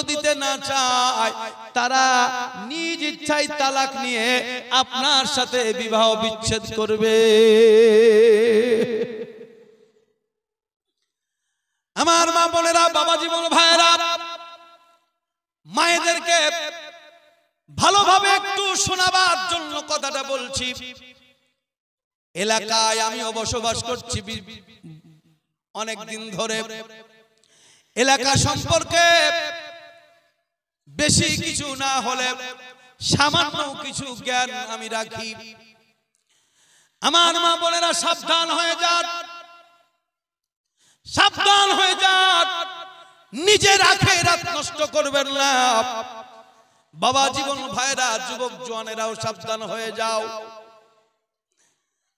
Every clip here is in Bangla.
দিতে না চায় তারা নিজ ইচ্ছায় তালাক নিয়ে আপনার সাথে বিবাহ বিচ্ছেদ করবে। আমার মা বোনেরা, বাবা জীবন ভাইয়েরা, মায়েদেরকে ভালোভাবে একটু শোনাবার জন্য কথাটা বলছি। এলাকায় আমিও বসবাস করছি অনেক দিন ধরে। এলাকা সম্পর্কে বেশি কিছু না হলে সামান্য কিছু জ্ঞান আমি রাখি। আমার মা বোনেরা সাবধান হয়ে যান, সাবধান হয়ে যান, নিজের আখিরাত নষ্ট করবেন না। বাবা জীবন ভাইরা, যুবক জওয়ানেরাও সাবধান হয়ে যাও।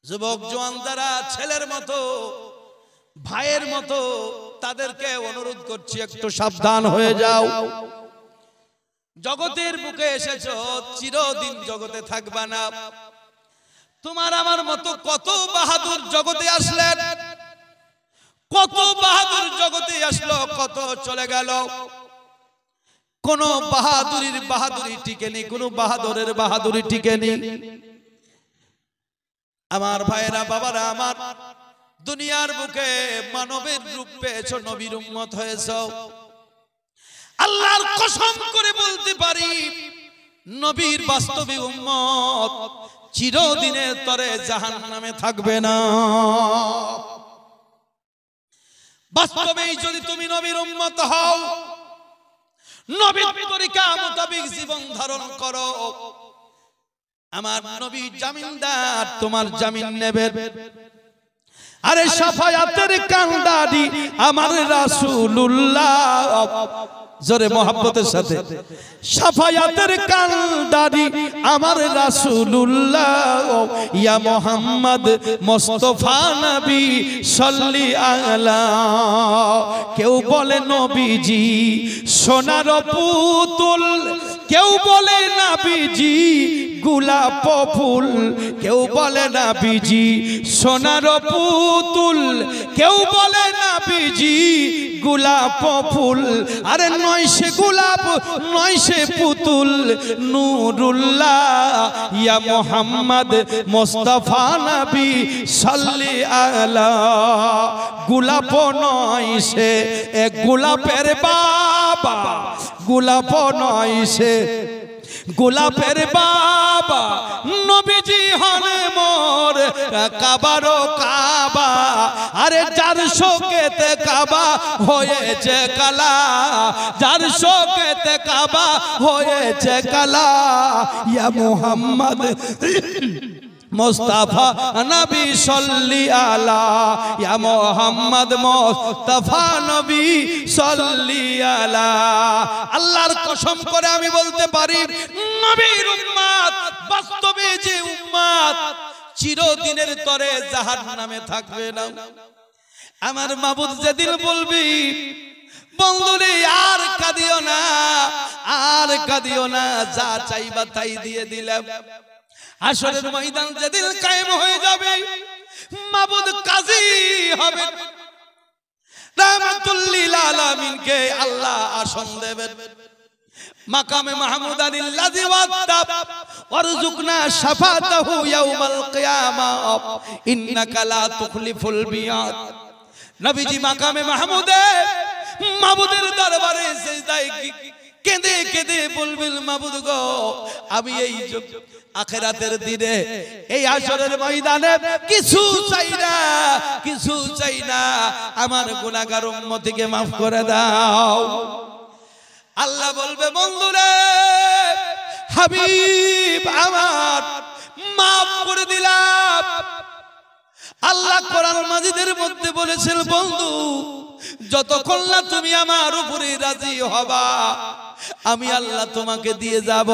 যুবক জওয়ান যারা ছেলের মতো, ভাইয়ের মতো, তাদেরকে অনুরোধ করছি একটু সাবধান হয়ে যাও। জগতের বুকে এসেছো, চিরদিন জগতে থাকবা না। তোমার আমার মতো কত বাহাদুর জগতে আসলেন, কত বাহাদুর জগতে আসলো, কত চলে গেল। কোন বাহাদুরির বাহাদুরি টিকেনি, কোন বাহাদুরের বাহাদুরি টিকেনি। আমার ভাইয়েরা, বাবারা আমার, দুনিয়ার বুকে মানবের রূপ পেয়েছো, নবীর উম্মত হয়েছো। আল্লাহর কসম করে বলতে পারি, নবীর বাস্তবিক উম্মত চিরদিনের তরে জাহান্নামে থাকবে না। বাস্তবেই যদি তুমি নবীর উম্মত হও, নবীর তরিকা মোতাবেক জীবন ধারণ করো, আমার নবী জামিনদার, তোমার জামিন নেবে। আরে শাফায়াতের কান্ডারি আমার রাসূলুল্লাহ, জোরে মোহাব্বতের সাথে, শাফায়াতের কান্ডারি আমার রাসূলুল্লাহ, ইয়া মুহাম্মদ মুস্তাফা নবী সাল্লি আলা। কেউ বলে নবীজি সোনার পুতুল, কেউ বলে নবীজি গোলাপ ফুল, কেউ বলে নবীজি সোনার পুতুল, কেউ বলে নবীজি গোলাপ ফুল। আরে নয় সে গোলাপ, নয় সে পুতুল, নূরুল্লাহ ইয়া মুহাম্মদ মুস্তাফা নবী সাল্লি আলা। গোলাপ নয় সে, এক গোলাপের বাবা, গোলাপ নয় সে, গোলাপের বাবা, নবীজি হন মোর কাবারো কাবা। আরে যার শোকেতে কাবা হয়েছে কালা, যার শোকেতে কাবা হয়েছে কালা, ইয়া মুহাম্মদ মুস্তাফা নবী সাল্লি আলা, ইয়া মুহাম্মদ মুস্তাফা নবী সাল্লি আলা। আল্লাহর কসম করে আমি বলতে পারি, নবীর উম্মত, বাস্তবে যে উম্মত চিরদিনের তরে জাহান্নামে থাকবে না। আমার মাবুদ যেদিন বলবি, বন্ধুরে আর কাঁদিও না, আর কাঁদিও না, যা চাইবা তাই দিয়ে দিলাম। হাসরের ময়দান যেদিন কায়েম হয়ে যাবে, মাবুদ কাজী হবে, রাহমাতুল লিল আলামিনকে আল্লাহ আসন দেবেন। মাকামে মাহমুদ আলিল্লাযী ওয়াত্তাব ওয়ারযুকনা শাফাতাহু ইয়াউমাল কিয়ামা ইন্নাকা লা তুখলিফুল মিয়াদ। নবীজি মাকামে মাহমুদে মাবুদের দরবারে সিজদায় কেঁদে কেঁদে বলবেন, মাবুদ গো, আমি এই আখিরাতের দিনে, এই হাসরের ময়দানে কিছু চাই না, কিছু চাই না, আমার গুনাহগার উম্মতিকে মাফ করে দাও। আল্লাহ বলবে, বন্ধুরে, হাবিব আমার, মাফ করে দিলাম। আল্লাহ কোরআন মাজিদের মধ্যে বলেছেন, বন্ধু, যতক্ষণ না তুমি আমার উপরে রাজি হবা, আমি আল্লাহ তোমাকে দিয়ে যাব।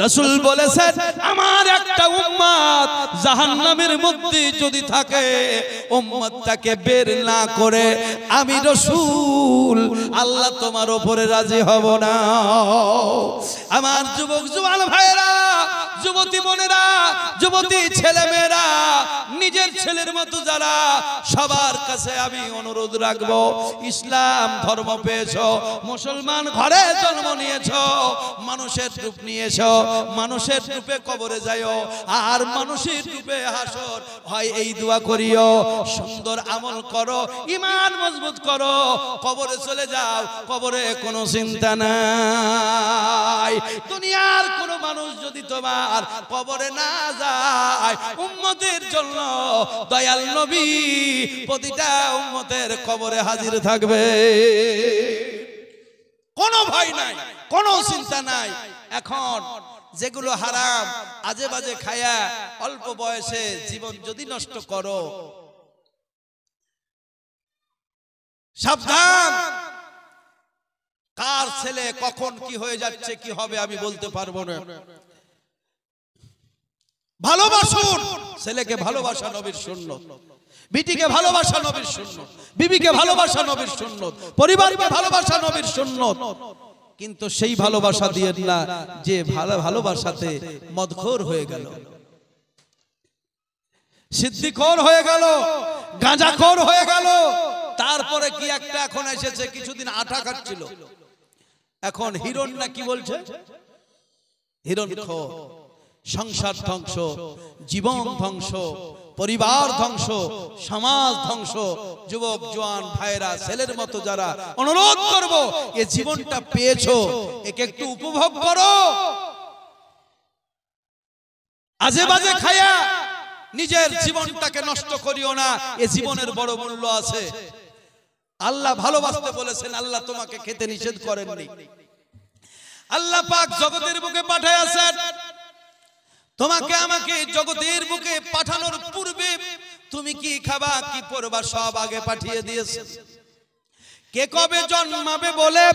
রাসূল বলেছেন, আমার একটা উম্মত জাহান্নামের মধ্যে যদি থাকে, উম্মতটাকে বের না করে আমি রাসূল আল্লাহ তোমার উপরে রাজি হব না। আমার যুবক জওয়ান ভাইরা, যুবতী বোনেরা, যুবতী ছেলেমেয়েরা, নিজের ছেলের মতো যারা, সবার কাছে আমি অনুরোধ রাখবো, ইসলাম ধর্ম পেয়েছো, মুসলমান ঘরে জন্ম নিয়েছো, মানুষের রূপ নিয়েছো, মানুষের রূপে কবরে যাইও, আর মানুষের রূপে হাসর হয়। এই দোয়া করিও, সুন্দর আমল করো, ঈমান মজবুত করো, কবরে চলে যাও, কবরে কোনো চিন্তা নাই। দুনিয়ার কোনো মানুষ যদি তোমার কবরে না যায়, উম্মতের জন্য দয়াল নবী প্রতিটা উম্মতের কবরে হাজির থাকবে, কোনো ভয় নাই, কোনো চিন্তা নাই। এখন যেগুলো হারাম আজে বাজে খায়া অল্প বয়সে জীবন যদি নষ্ট করো, সাবধান। কার ছেলে কখন কি হয়ে যাচ্ছে, কি হবে আমি বলতে পারবো না। ভালোবাসুন, ছেলেকে ভালোবাসা নবীর সুন্নত, বিটিকে ভালোবাসা নবীর সুন্নত, বিবিকে ভালোবাসা নবীর সুন্নত, পরিবারকে ভালোবাসা নবীর সুন্নত। কিন্তু সেই ভালোবাসা দিয়ে না যে ভালোবাসাতে মদখোর হয়ে গেল, সিদ্দিখোর হয়ে গেল, গাঁজাখোর হয়ে গেল। তারপরে কি একটা এখন এসেছে, কিছুদিন আটা খাচ্ছিল, এখন হিরণ না কি বলছে, হিরণখোর। সংসার ধ্বংস, জীবন ধ্বংস, পরিবার ধ্বংস, সমাজ ধ্বংস। যুবক জওয়ান ভাইরা, ছেলের মতো যারা, অনুরোধ করব, এই জীবনটা পেয়েছো, একে একটু উপভোগ করো। আজে বাজে খায়া নিজের জীবনটাকে নষ্ট করিও না, এই জীবনের বড় মূল্য আছে। আল্লাহ ভালোবাসতে বলেছেন, আল্লাহ তোমাকে খেতে নিষেধ করেননি। আল্লাহ পাক জগতের বুকে পাঠাইয়াছেন, তোমাকে আমাকে জগতের বুকে পাঠানোর পূর্বে তুমি কি খাবা, কি পরবা, সব আগে পাঠিয়ে দিয়েছেন। কে কবে জন্মাবে বলে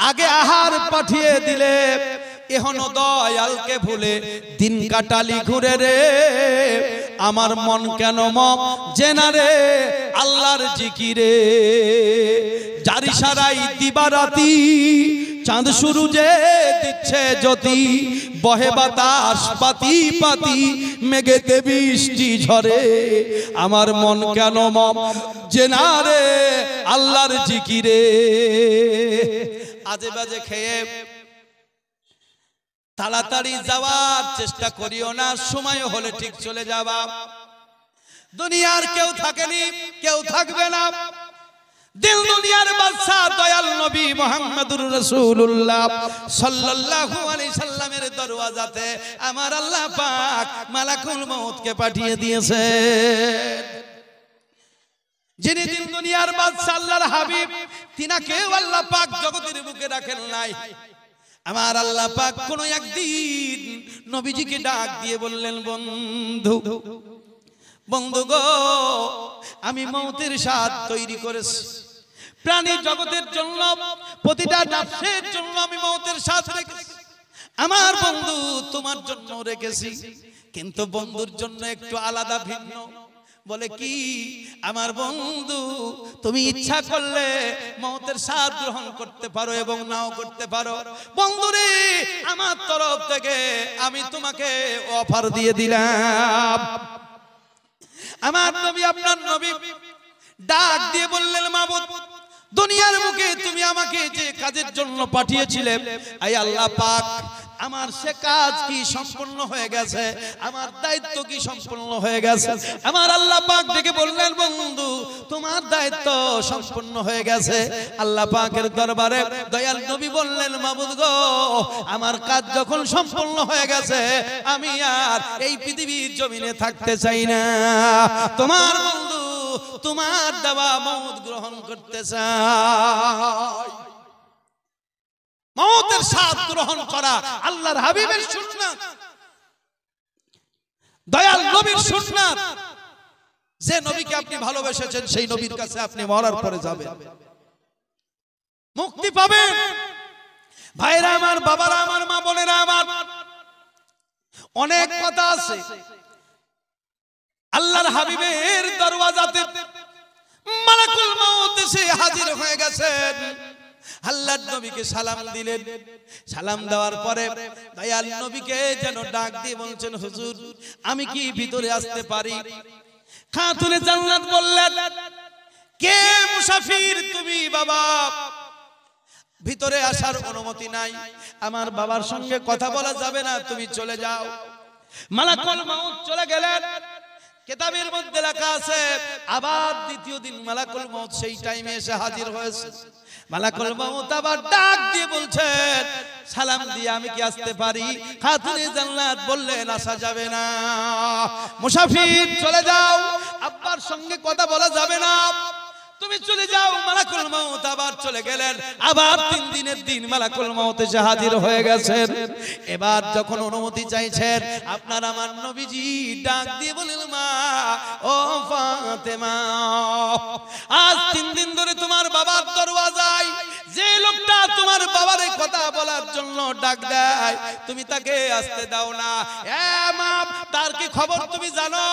আগে আহার পাঠিয়ে দিলে, এখনো দয়ালকে ভুলে দিন কাটালি ঘুরে রে। আমার মন কেন মম জেনা রে আল্লাহর জিকিরে, জারি সারাই দিবারাতি চাঁদ সূরজে দিচ্ছে জ্যোতি, বহে বাতাস পাতি পাতি মেঘেতে বৃষ্টি ঝরে। আমার মন কেন মম জেনা রে আল্লাহর জিকিরে। আজে বাজে খেয়ে তাড়াতাড়ি যাওয়ার চেষ্টা করিও না, সময় হলে ঠিক চলে যাবা। দুনিয়ার কেউ থাকেনি, কেউ থাকবে না। দিল দুনিয়ার বাদশা দয়াল নবী মুহাম্মদুর রাসূলুল্লাহ সাল্লাল্লাহু আলাইহি সাল্লামের দরওয়াজাতে আমার আল্লাহ পাক মালাকুল মউতকে পাঠিয়ে দিয়েছেন। যিনি দিল দুনিয়ার বাদশা আল্লাহর হাবিব, তিনাকেও আল্লাহ পাক জগতের বুকে রাখেন নাই। আমার আল্লাহ পাক কোন একদিন নবীজিকে ডাক দিয়ে বললেন, বন্ধু বন্ধু গো, আমি মওতের স্বাদ তৈরি করেছি প্রাণী জগতের জন্য, প্রতিটা নফসের জন্য আমি মওতের স্বাদ রেখেছি। আমার বন্ধু তোমার জন্য রেখেছি, কিন্তু বন্ধুর জন্য একটু আলাদা ভিন্ন। বলে কি? আমার বন্ধু তুমি ইচ্ছা করলে মওতের স্বাদ গ্রহণ করতে পারো এবং নাও করতে পারো। বন্ধুরে, আমার তরফ থেকে আমি তোমাকে অফার দিয়ে দিলাম। আমার নবী, আপনার নবী ডাক দিয়ে বললেন, মাবুদ দুনিয়ার মুখে তুমি আমাকে যে কাজের জন্য পাঠিয়েছিলে, আয় আল্লাহ পাক আমার সে কাজ কি সম্পূর্ণ হয়ে গেছে? আমার দায়িত্ব কি সম্পূর্ণ হয়ে গেছে? আমার আল্লাহ পাক ডেকে বললেন, বন্ধু তোমার দায়িত্ব সম্পূর্ণ হয়ে গেছে। আল্লাহ পাকের দরবারে দয়াল নবী বললেন, মাবুদ গো, আমার কাজ যখন সম্পূর্ণ হয়ে গেছে, আমি আর এই পৃথিবীর জমিনে থাকতে চাই না। তোমার বন্ধু তোমার দেওয়া মওত গ্রহণ করতে চাই। মওতের স্বাদ গ্রহণ করা আল্লাহর হাবিবের সুন্নাত, দয়াল নবীর সুন্নাত। যে নবীকে আপনি ভালোবেসেছেন, সেই নবীর কাছে আপনি মরার পরে যাবেন, মুক্তি পাবেন। ভাইরা আমার, বাবারা আমার, মা বোনেরা আমার, অনেক কথা আছে। আল্লাহর হাবিবের দরওয়াজাতে মালাকুল মউত এসে হাজির হয়ে গেছেন। আল্লাহর নবীকে সালাম দিলেন। সালাম দেওয়ার পরে দয়াল নবীকে যেন ডাক দিয়ে বলছেন, হুজুর আমি কি ভিতরে আসতে পারি? খাতুনে জান্নাত বললেন, কে মুসাফির তুমি বাবা? ভিতরে আসার অনুমতি নাই, আমার বাবার সঙ্গে কথা বলা যাবে না, তুমি চলে যাও। মালাকুল মউত চলে গেলেন। কিতাবের মধ্যে লেখা আছে আবার দ্বিতীয় দিন মালাকুল মউত সেই টাইমে এসে হাজির হয়েছে। মালাকুল মউত আবার ডাক দিয়ে বলছেন, সালাম দিয়ে আমি কি আসতে পারি? খাতুনে জান্নাত বললেন, আসা যাবে না, মুসাফির চলে যাও, আব্বার সঙ্গে কথা বলা যাবে না, তুমি চলে যাও। মালাকুল মউত আবার চলে গেলেন। আবার 3 দিনের দিন মালাকুল মউত এসে হাজির হয়ে গেছেন। এবার যখন অনুমতি চাইছেন, আপনার আমার নবীজি ডাক দিয়ে বলেন, মা ও ফাতেমা, আজ 3 দিন ধরে তোমার বাবার দরওয়াজায় যে লোকটা তোমার বাবার কথা বলার জন্য ডাক দেয়, তুমি তাকে আসতে দাও না। এ মা, তার কি খবর তুমি জানো?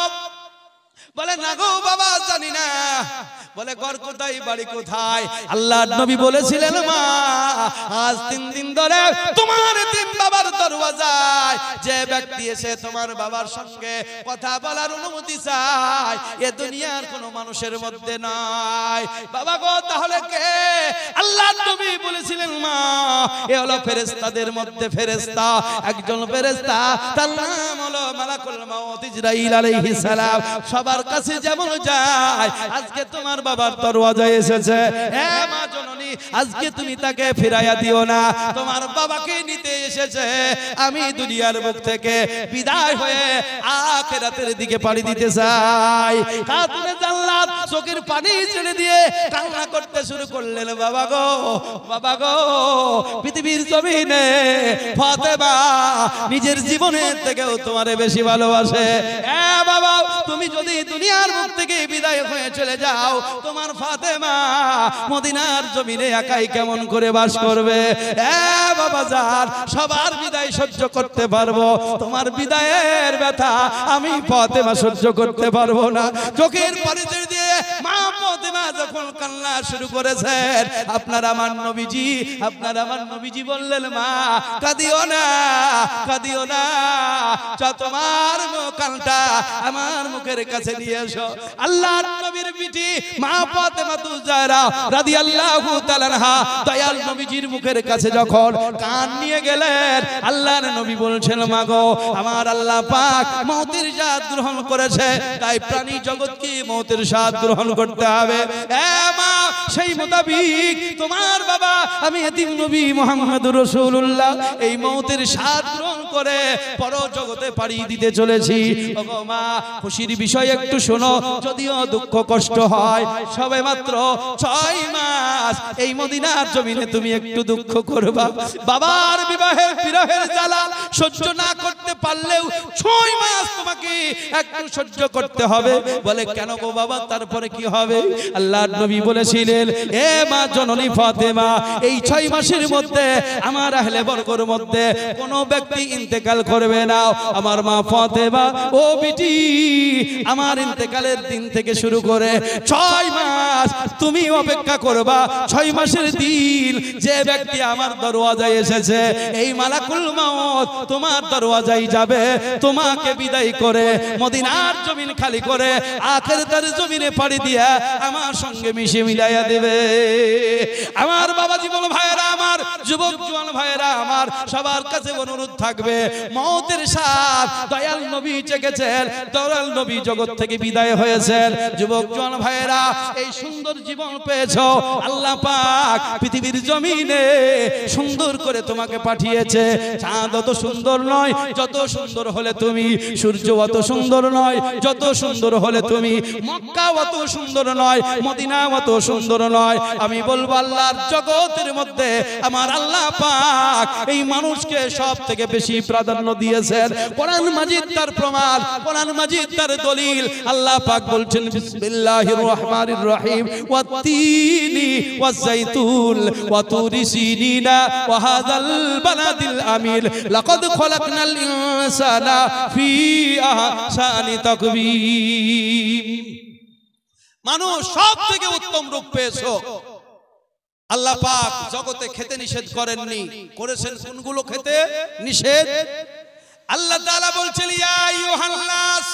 বলে, না গো বাবা, জানি না। বলে, ঘর কোথায়, বাড়ি কোথায়? আল্লাহর নবী বলেছিলেন, মা আজ 3 দিন ধরে তোমার 3 বাবার দরওয়াজায় যে ব্যক্তি এসে তোমার বাবার সঙ্গে কথা বলার অনুমতি চায়, এ দুনিয়ার কোনো মানুষের মধ্যে নাই। বাবা গো, তাহলে কে? আল্লাহর নবী বলেছিলেন, মা এ হলো ফেরেশতাদের মধ্যে ফেরেশতা, একজন ফেরেশতা, তার নাম হলো মালাকুল মউত ইসরাইল আলাইহিস সালাম। সবার কাছে যেমন যায়, আজকে তোমার বাবার দরওয়াজায় এসেছে। হে মা জননী, আজকে তুমি তাকে ফিরাইয়া দিও না, তোমার বাবাকে নিতে এসেছে। আমি দুনিয়ার বুক থেকে বিদায় হয়ে আখিরাতের দিকে পাড়ি দিতে চাই। খাতুনে জান্নাত চোখের পানি ছেড়ে দিয়ে কান্না করতে শুরু করলেন, বাবা গো, বাবা গো, পৃথিবীর জমিনে ফাতেমা নিজের জীবনের থেকেও তোমারে বেশি ভালোবাসে। এ বাবা, তুমি যদি দুনিয়ার মুখ থেকে বিদায় হয়ে চলে যাও, তোমার ফাতেমা মদিনার জমিনে একাই কেমন করে বাস করবে? এ বাবা জান, সবার বিদায় সহ্য করতে পারবো, তোমার বিদায়ের ব্যথা আমি ফাতেমা সহ্য করতে পারবো না। চোখের পানি ছেড়ে দিয়ে মা ফাতেমা যখন কান্না শুরু করেছেন, আপনার আমার নবীজি বললেন, মা কাঁদিও না, কাঁদিও না, তোমার কানটা আমার মুখের কাছে নিয়ে এসো। আল্লাহর নবীর বিটি মা ফাতেমা জাহরা রাদিয়াল্লাহু তাআলা আনহা দয়াল নবীজির মুখের কাছে যখন কান নিয়ে গেলেন, আল্লাহর নবী বলছেন, মা গো, আমার আল্লাহ পাক মওতের স্বাদ গ্রহণ করেছে, তাই প্রাণী জগৎকে মওতের স্বাদ গ্রহণ করতে হবে। এ মা, সেই মোতাবিক তোমার বাবা আমি এতিম নবী মুহাম্মদুর রাসূলুল্লাহ এই মওতের স্বাদ গ্রহণ করে পর জগতে পাড়ি দিতে চলেছি। ওগো মা, খুশির বিষয় একটু শোনো, যদিও দুঃখ কষ্ট হয়, সবে মাত্র 6 মাস এই মদিনার জমিনে তুমি একটু দুঃখ করবা। বাবার বিরহের জ্বালা সহ্য না করতে পারলেও 6 মাস তোমাকে একটু সহ্য করতে হবে। বলে, কেন গো বাবা, তারপরে কি হবে? আল্লাহর নবী বলেছিলেন, এ মা জননী ফাতেমা, এই 6 মাসের মধ্যে আমার আহলে বরকর মধ্যে কোনো ব্যক্তি ইন্তেকাল করবে না। আমার মা ফাতেমা, ও বিটি, আমার ইন্তেকালের দিন থেকে শুরু করে 6 মাস তুমি অপেক্ষা করবা। 6 মাসের দিন যে ব্যক্তি আমার দরওয়াজায় এসেছে, এই মালাকুল মউত তোমার দরওয়াজায় যাবে, তোমাকে বিদায় করে মদিনার জমিন খালি করে আখিরাতের জমিনে পাড়ি দিয়া আমার সঙ্গে মিশে মিলাইয়া দেবে। আমার বাবা জীবন ভাইয়েরা, আমার যুবক জওয়ান ভাইয়েরা, আমার সবার কাছে অনুরোধ থাকবে, মওতের স্বাদ দয়াল নবী চেখেছেন, দয়াল নবী জগৎ থেকে বিদায় হয়েছেন। যুবক জওয়ান ভাইয়েরা, এই সুন্দর জীবন পেয়েছো, আল্লাহ পাক পৃথিবীর জমিনে সুন্দর করে তোমাকে পাঠিয়েছে। চাঁদ অত সুন্দর নয় যত সুন্দর হলে তুমি, সূর্য অত সুন্দর নয় যত সুন্দর হলে তুমি, মক্কা অত সুন্দর নয়, মদিনা অত সুন্দর নয়। আমি বলবো, আল্লাহর জগতের মধ্যে আমার আল্লাহ পাক এই মানুষকে সব থেকে বেশি প্রাধান্য দিয়েছেন। কোরআন মাজিদ তার প্রমাণ, কোরআন মাজিদ তার দলিল। আল্লাহ পাক বলছেন, বিসমিল্লাহির রহমানির রহিম, ওয়াত-তিনি ওয়াজ-জাইতুন ওয়া তুরি সিনিনা ওয়া হাযাল বালাদিল আমিন লাকাদ খলাকনাল ইনসানা ফি আহসানি তাকবীম। মানুষ সব থেকে উত্তম রূপ পেয়েছো। আল্লাহ পাক জগতে খেতে নিষেধ করেননি, করেছেন কোনগুলো খেতে নিষেধ? আল্লাহ তাআলা বলছেন ইয়া আইয়ুহান নাস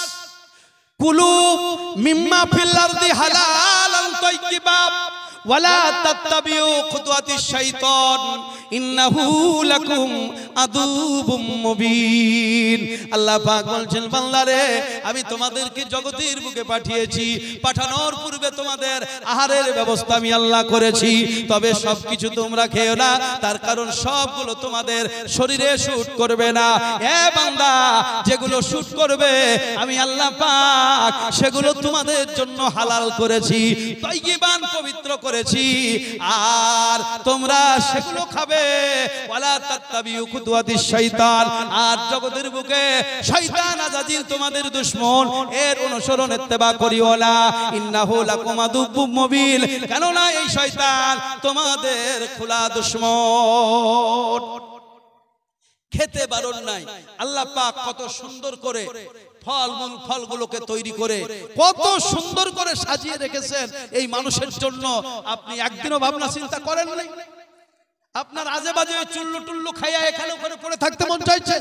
কুলু মিম্মা ফিল আরদি হালালান তাইয়্যিবা ওয়ালা তাত্তাবিউ খুতুওয়াতিশ শাইতান ইন্নাহু লাকুম আদুবুম মুবিন। আল্লাহ পাক বলছেন বান্দারে আমি তোমাদেরকে জগতের বুকে পাঠিয়েছি, পাঠানোর পূর্বে তোমাদের আহারের ব্যবস্থা আমি আল্লাহ করেছি, তবে সবকিছু তোমরা খেও না, তার কারণ সবগুলো তোমাদের শরীরে শুট করবে না। এ বান্দা যেগুলো শুট করবে আমি আল্লাহ পাক সেগুলো তোমাদের জন্য হালাল করেছি, তাইয়্যিবান পবিত্র করেছি, আর তোমরা সেগুলো খাবে। ওয়ালা তাত্তাবিউ খুতুওয়াতিশ শাইতান, আর জগতের বুকে শয়তান আজাজিল তোমাদের দুশমন, এর অনুসরণ ইত্তেবা করিও না। ইন্নাহু লাকুম আদুবুম মুবিন, কেননা এই শয়তান তোমাদের খোলা দুশমন। খেতে বারণ নাই। আল্লাহ পাক কত সুন্দর করে ফলমূল ফলগুলোকে তৈরি করে কত সুন্দর করে সাজিয়ে রেখেছেন এই মানুষের জন্য। আপনি একদিনও ভাবনা চিন্তা করেন নাই? আপনার আজে বাজে চুল্লু টুল্লু খাইয়া এখানে ওখানে পড়ে থাকতে মন চাইছে?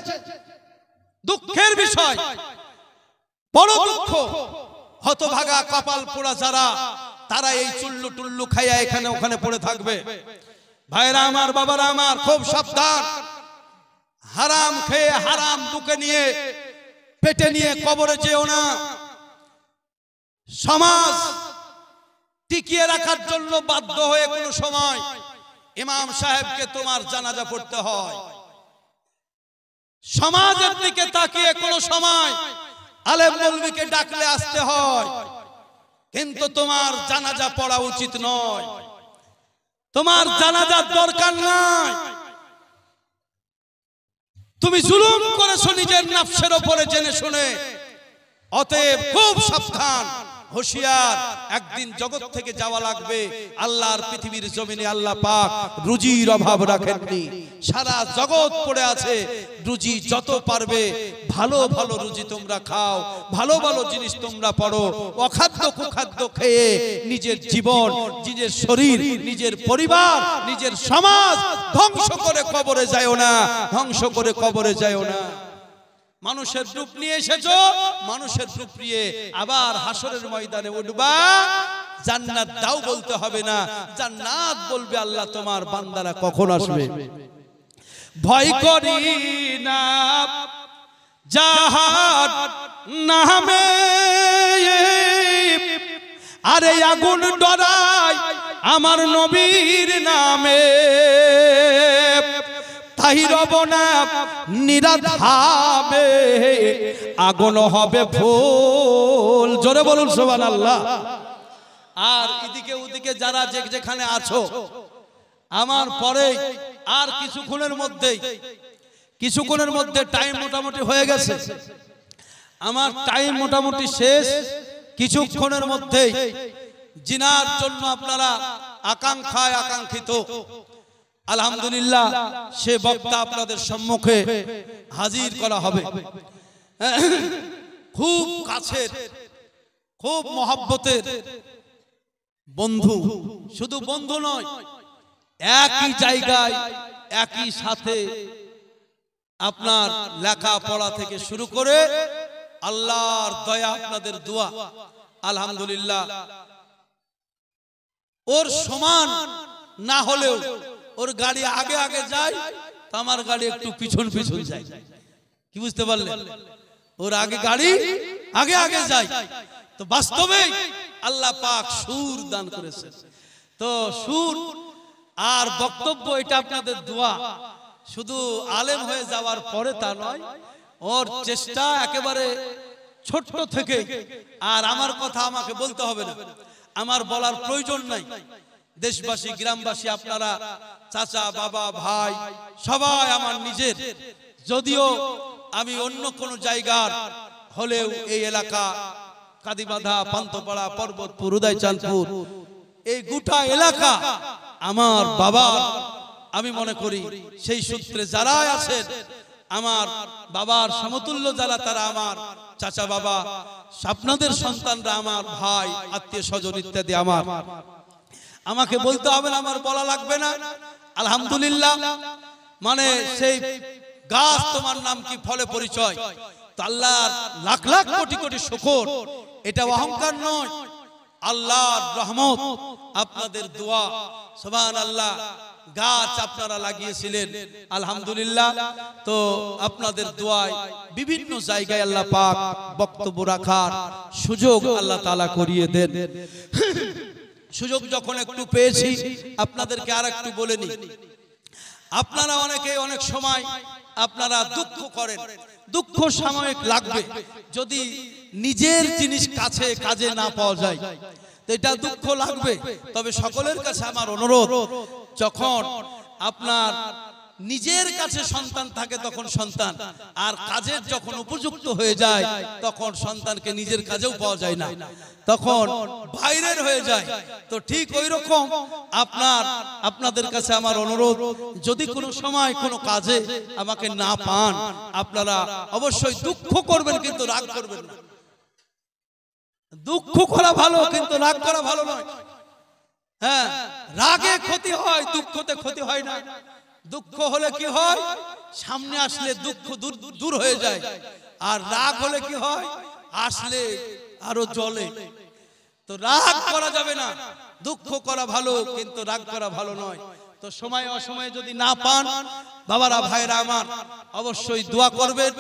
দুঃখের বিষয়, বড় দুঃখ। হতভাগা কপাল পোড়া যারা, তারা এই চুল্লু টুল্লু খাইয়া এখানে ওখানে পড়ে থাকবে। ভাইরা আমার, বাবারা আমার, খুব সাবধান। হারাম খেয়ে হারাম বুকে নিয়ে পেটে নিয়ে কবরে যেও না। সমাজ টিকিয়ে রাখার জন্য বাধ্য হয়ে কোনো সময় ইমাম সাহেবকে তোমার জানাজা পড়তে হয়, সমাজের দিকে তাকিয়ে কোনো সময় আলেম মৌলবীকে ডাকলে আসতে হয়, কিন্তু তোমার জানাজা পড়া উচিত নয়, তোমার জানাজার দরকার নাই। তুমি জুলুম করেছো নিজের নফসের উপরে জেনে শুনে। অতএব খুব সাবধান, হুঁশিয়ার। একদিন জগৎ থেকে যাওয়া লাগবে। আল্লাহর পৃথিবীর জমিনে আল্লাহ পাক রুজির অভাব রাখেননি, সারা জগৎ পড়ে আছে। রুজি যত পারবে ভালো ভালো রুজি তোমরা খাও, ভালো ভালো জিনিস তোমরা পড়ো। অখাদ্য কুখাদ্য খেয়ে নিজের জীবন, নিজের শরীর, নিজের পরিবার, নিজের সমাজ ধ্বংস করে কবরে যাও না, ধ্বংস করে কবরে যাও না। মানুষের রূপ নিয়ে এসেছো, মানুষের রূপ নিয়ে আবার হাসরের ময়দানে উঠবা। জান্নাত দাও বলতে হবে না, জান্নাত বলবে আল্লাহ তোমার বান্দারা কখন আসবে। ভয় করি না জাহান নামে, আরে আগুন ডরাই আমার নবীর নামে। তাই রব না নিরাধাবে, আগুন হবে ফুল। জোরে বলুন সুবহানাল্লাহ। আর এদিকে ওদিকে যারা যেখানে আছো, আমার পরে আর কিছুক্ষণের মধ্যে টাইম মোটামুটি হয়ে গেছে। আমার টাইম মোটামুটি শেষ। কিছুক্ষণের মধ্যে জিনার জন্য আপনারা আকাঙ্ক্ষায় আকাঙ্ক্ষিত, আলহামদুলিল্লাহ, সে বক্তা আপনাদের সম্মুখে হাজির করা হবে। খুব কাছের, খুব মহব্বতের বন্ধু, শুধু বন্ধু নয়, একই জায়গায় একই সাথে আপনার লেখাপড়া থেকে শুরু করে আল্লাহর দয়া, আপনাদের দোয়া, আলহামদুলিল্লাহ। ওর সমান না হলেও ওর গাড়ি আগে আগে যায়, তো আমার গাড়ি একটু পিছন পিছন যায়। কি বুঝতে পারলেন? ওর আগে গাড়ি আগে আগে যায়। তো বাস্তবে আল্লাহ পাক সুর দান করেছে। তো সুর আর বক্তব্য এটা আপনাদের দোয়া। শুধু আলেম হয়ে যাওয়ার পরে তা নয়, ওর চেষ্টা একেবারে ছোট থেকে। আর আমার কথা আমাকে বলতে হবে না, আমার বলার প্রয়োজন নাই। দেশবাসী, গ্রামবাসী, আপনারা, চাচা, বাবা, ভাই, সবাই আমার নিজের। যদিও আমি অন্য কোন জায়গার হলেও এই এলাকা কাদিবাধা, পান্তপাড়া, পর্বতপুর, উদয়চাঁদপুর, এই গোটা এলাকা আমার বাবা। আমি মনে করি সেই সূত্রে যারা আছেন, আমার বাবার সমতুল্য যারা, তারা আমার চাচা, বাবা, আপনাদের সন্তানরা আমার ভাই, আত্মীয় স্বজন ইত্যাদি আমার। আমাকে বলতে হবে না, আমার বলা লাগবে না। আলহামদুলিল্লাহ, মানে সেই গাছ তোমার নাম কি, ফলে পরিচয়। তো আল্লাহর লাখ লাখ কোটি কোটি শুকর, এটা অহংকার নয়, আল্লাহর রহমত, আপনাদের দোয়া। সুবহানাল্লাহ, গাছ আপনারা লাগিয়েছিলেন, আলহামদুলিল্লাহ। তো আপনাদের দোয়ায় বিভিন্ন জায়গায় আল্লাহ পাক বক্তব্য রাখার সুযোগ আল্লাহ তাআলা করিয়ে দেন। সুযোগ যখন একটু পেয়েছি, আপনাদেরকে আর একটু বলে নিই। আপনারা অনেকে অনেক সময় আপনারা দুঃখ করেন, দুঃখ সাময়িক লাগবে, যদি নিজের জিনিস কাছে কাজে না পাওয়া যায় তো এটা দুঃখ লাগবে। তবে সকলের কাছে আমার অনুরোধ, যখন আপনার নিজের কাছে সন্তান থাকে তখন সন্তান, আর কাজের যখন উপযুক্ত হয়ে যায় তখন সন্তানকে নিজের কাজেও পাওয়া যায় না, তখন বাইরের হয়ে যায়। তো ঠিক ওই রকম আপনাদের কাছে আমার অনুরোধ, যদি কোনো সময় কোনো কাজে আমাকে না পান, আপনারা অবশ্যই দুঃখ করবেন, কিন্তু রাগ করবেন না। দুঃখ করা ভালো, কিন্তু রাগ করা ভালো নয়। হ্যাঁ, রাগে ক্ষতি হয়, দুঃখতে ক্ষতি হয় না। দুঃখ হলে কি হয়, সামনে আসলে দুঃখ দূর হয়ে যায়, আর রাগ হলে কি হয়, আসলে আরো জ্বলে। তো রাগ করা যাবে না, দুঃখ করা ভালো, কিন্তু রাগ করা ভালো নয়। তো সময় অসময়ে যদি না পান, বাবারা ভাইরা আমার, অবশ্যই দোয়া করবেন।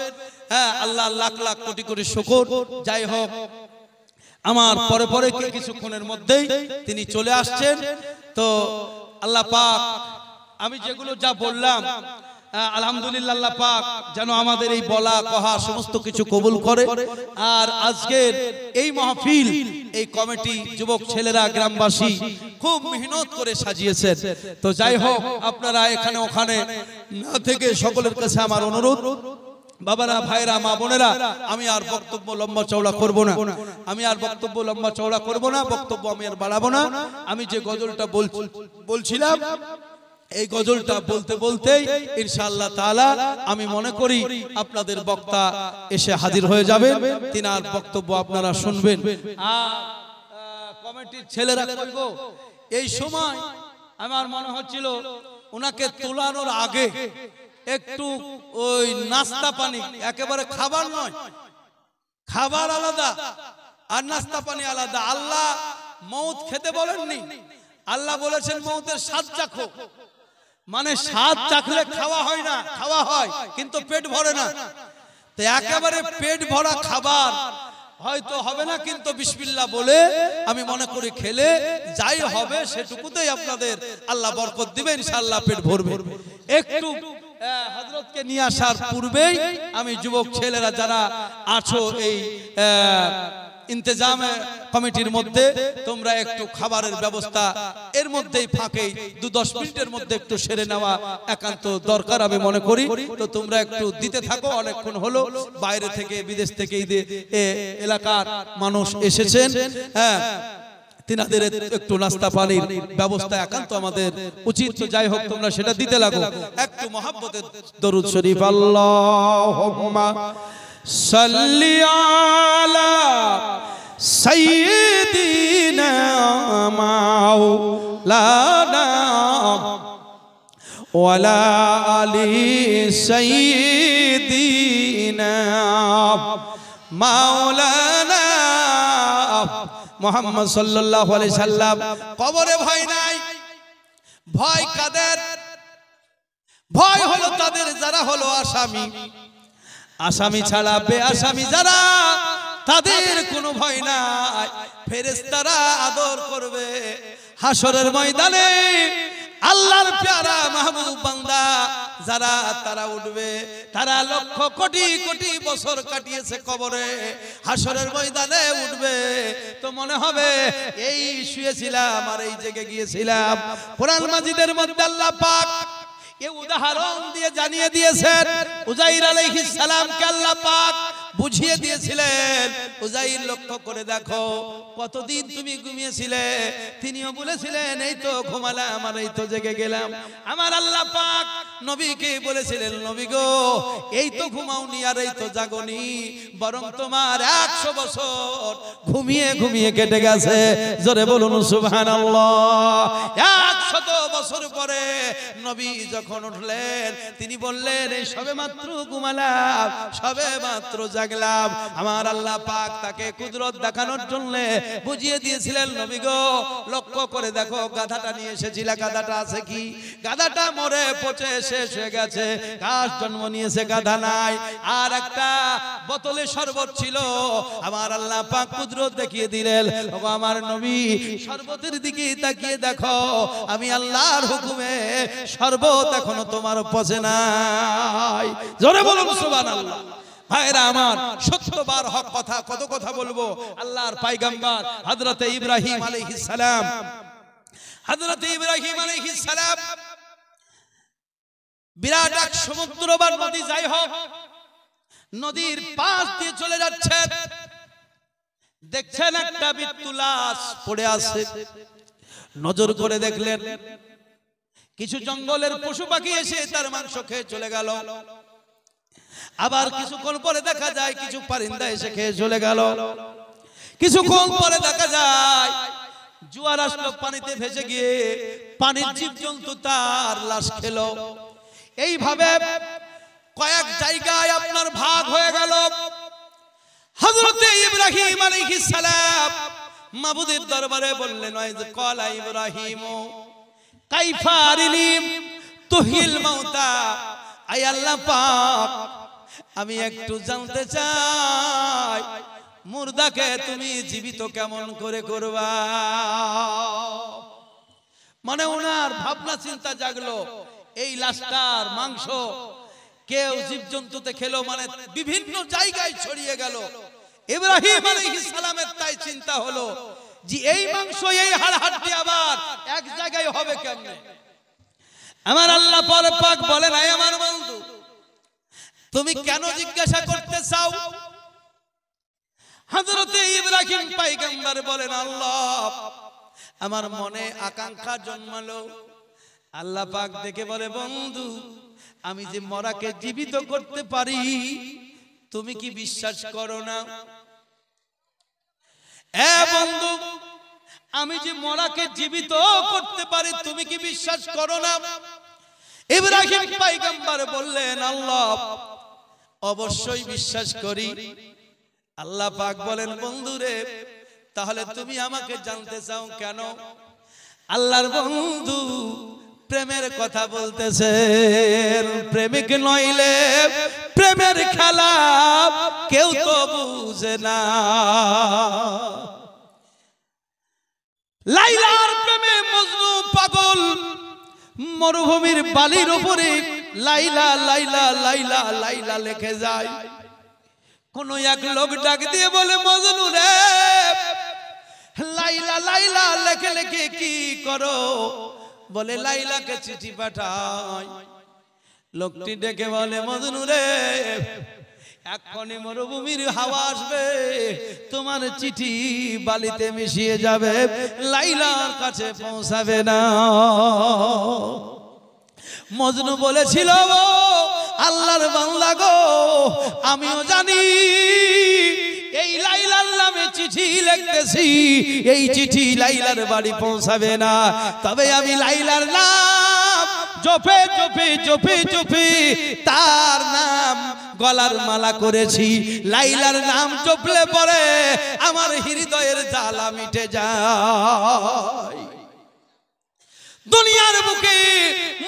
হ্যাঁ, আল্লাহ লাখ লাখ কোটি কোটি শুকর। যাই হোক, আমার পরে পরে কিছুক্ষণের মধ্যেই তিনি চলে আসছেন। তো আল্লাহ পাক, আমি যেগুলো যা বললাম, আলহামদুলিল্লাহ, আল্লাহ পাক যেন আমাদের এই বলা কহা সমস্ত কিছু কবুল করে। আর আজকের এই মাহফিল, এই কমিটি, যুবক ছেলেরা, গ্রামবাসী খুব মেহনত করে সাজিয়েছেন। তো যাই হোক, আপনারা এখানে ওখানে না থেকে সকলের কাছে আমার অনুরোধ, বাবারা ভাইরা মা বোনেরা, আমি আর বক্তব্য লম্বা চওড়া করব না, বক্তব্য আমি আর বাড়াবো না। আমি যে গজলটা বলছিলাম, এই গজলটা বলতে বলতেই ইনশাআল্লাহ তাআলা আমি মনে করি আপনাদের বক্তা এসে হাজির হয়ে যাবে, তিনার বক্তব্য আপনারা শুনবেন। আর কমিটির ছেলেরা কইব, এই সময় আমার মনে হচ্ছিল ওনাকে তোলানোর আগে একটু ওই নাস্তা পানি, একেবারে খাবার নয়, খাবার আলাদা আর নাস্তা পানি আলাদা। আল্লাহ মউত খেতে বলেননি, আল্লাহ বলেছেন মউতের স্বাদ চাখো। মানে স্বাদ চাখলে খাওয়া হয় না, খাওয়া হয় কিন্তু পেট ভরে না। তো একেবারে পেট ভরা খাবার হয়তো হবে না, কিন্তু বিসমিল্লাহ বলে আমি মনে করি খেলে যাই হবে সেটুকুতেই আপনাদের আল্লাহ বরকত দিবে, ইনশাআল্লাহ পেট ভরবে। একটু হযরতকে নিয়ে আসার পূর্বেই আমি যুবক ছেলেরা যারা আছো এই ইন্তজামে কমিটির মধ্যে, তোমরা একটু খাবারের ব্যবস্থা এর মধ্যেই ফাঁকে 2-10 মিনিটের মধ্যে একটু সেরে নেওয়া একান্ত দরকার আমি মনে করি। তো তোমরা একটু দিতে থাকো, অনেকক্ষণ হলো বাইরে থেকে বিদেশ থেকে এলাকার মানুষ এসেছেন। হ্যাঁ, তিনাদের একটু নাস্তা পানির ব্যবস্থা একান্ত আমাদের উচিত। তো যাই হোক, তোমরা সেটা দিতে লাগো। একটু মহব্বতের দরুদ শরীফ, আল্লাহুম্মা সাল্লি আলা সাইয়্যিদিনা মাওলানা ওয়ালা আলি সাইয়্যিদিনা মাওলানা মুহাম্মদ সাল্লাল্লাহু আলাইহি সাল্লাম। কবরে ভয় নাই, ভয় কাদের? ভয় হলো তাদের যারা হলো আসামি। আসামি ছাড়া বেআসামি যারা, তাদের কোনো ভয় নাই। ফেরেশতারা আদর করবে হাসরের ময়দানে। আল্লাহর প্যারা মাহবুব বান্দা যারা, তারা উঠবে, তারা লক্ষ কোটি কোটি বছর কাটিয়েছে কবরে, হাসরের ময়দানে উঠবে। তো মনে হবে এই শুয়েছিলাম আর এই জেগে গিয়েছিলাম। কোরআন মাজিদের মধ্যে আল্লাহ পাক এই উদাহরণ দিয়ে জানিয়ে দিয়েছেন, উজাইর আলাইহিস সালামকে আল্লাহ পাক বুঝিয়ে দিয়েছিলেন উযাইর লক্ষ্য করে দেখো কতদিন তুমি ঘুমিয়েছিলে তিনিও বলেছিলেন এই তো ঘুমালাম আর এই তো জেগে গেলাম আমার আল্লাহ পাক নবীকে বলেছিলেন নবী গো এই তো ঘুমাওনি আর এই তো জাগনি বরং তোমার 100 বছর ঘুমিয়ে ঘুমিয়ে কেটে গেছে জোরে বলুন সুবহানাল্লাহ 100 বছর পরে নবী যখন উঠলেন তিনি বললেন এই সবে মাত্র ঘুমালাম সবে মাত্র জাগলাম আমার আল্লাহ পাক তাকে কুদরত দেখানোর জন্য বুঝিয়ে দিয়েছিলেন নবী গো লক্ষ্য করে দেখো গাধাটা নিয়ে এসেছিল গাধাটা আছে কি গাধাটা মরে পচে শেষ হয়ে গেছে ঘাস জন্ম নিয়েছে গাধা নাই আর একটা বোতলে শরবত ছিল আমার আল্লাহ পাক কুদরত দেখিয়ে দিলেন ওগো আমার নবী শরবতের দিকে তাকিয়ে দেখো আমি আল্লাহর হুকুমে শরবত এখনো তোমার পচে নাই জোরে বলুন সুবহানাল্লাহ ভাইরা আমার সত্যবার হক কথা কত কথা বলবো আল্লাহর পয়গম্বর হযরত ইব্রাহিম আলাইহিস সালাম বিরাট এক সমুদ্র বা নদী যাই হোক নদীর পাশ দিয়ে চলে যাচ্ছে দেখছেন একটা মৃত্যু লাশ পড়ে আছে নজর করে দেখলেন কিছু জঙ্গলের পশু পাখি এসে তার মাংস খেয়ে চলে গেল আবার কিছুক্ষণ পরে দেখা যায় কিছু পারিন্দা এসে খেয়ে চলে গেল কিছুক্ষণ পরে দেখা যায় জোয়ার আসলো পানিতে ভেসে গিয়ে পানির জীবজন্তু তার লাশ খেলো এইভাবে কয়েক জায়গায় আপনার ভাগ হয়ে গেল হযরত ইব্রাহিম আলাইহিস সালাম মাবুদের দরবারে বললেন ওয়াইজ ক্বালা ইব্রাহিম কাইফা আরিলিম তুহিল মাউতা আয় আল্লাহ পাক আমি একটু জানতে চাই মুর্দাকে তুমি জীবিত কেমন করে করবা মানে ওনার ভাবনা চিন্তা জাগলো এই লাশটার মাংস কেউ জীবজন্তুতে খেলো মানে বিভিন্ন জায়গায় ছড়িয়ে গেল ইব্রাহিম আলাইহিস সালামের তাই চিন্তা হলো যে এই মাংস এই হাড় হাড্ডি আবার এক জায়গায় হবে কেমনে আমার আল্লাহ পাক বলেন আয় আমার বন্ধু তুমি কেন জিজ্ঞাসা করতে চাও হযরত ইব্রাহিম পয়গম্বর বলেন আল্লাহ আমার মনে আকাঙ্ক্ষা জন্মালো আল্লাহ পাক দেখে বলে বন্ধু আমি যে মরাকে জীবিত করতে পারি তুমি কি বিশ্বাস করো না এ বন্ধু আমি যে মরাকে জীবিত করতে পারি তুমি কি বিশ্বাস করো না ইব্রাহিম পয়গম্বর বললেন আল্লাহ অবশ্যই বিশ্বাস করি আল্লাহ পাক বলেন বন্ধুরে তাহলে তুমি আমাকে জানতে চাও কেন আল্লাহর বন্ধু প্রেমের কথা বলতেছেন প্রেমিক নইলে প্রেমের খেলা কেউ তো বুঝে না লাইলার প্রেমে মজনু পাগল মরুভূমির বালির উপরে লাইলা লাইলা লাইলা লাইলা লিখে যায় কোন এক লোক ডাক দিয়ে বলে মজনু রে লাইলা লাইলা লেখে লেখে কি করো বলে লাইলাকে চিঠি পাঠাই লোকটি ডেকে বলে মজনু রে এখনই মরুভূমির হাওয়া আসবে তোমার চিঠি বালিতে মিশিয়ে যাবে লাইলার কাছে পৌঁছাবে না মজনু বলেছিল আল্লাহর বান্দা গো আমিও জানি এই লাইলার নামে চিঠি লিখতেছি এই চিঠি লাইলার বাড়ি পৌঁছাবে না তবে আমি লাইলার নাম জপে জপে জপে জপে তার নাম গলার মালা করেছি লাইলার নাম জপলে পরে আমার হৃদয়ের জ্বালা মিটে যায় দুনিয়ার বুকে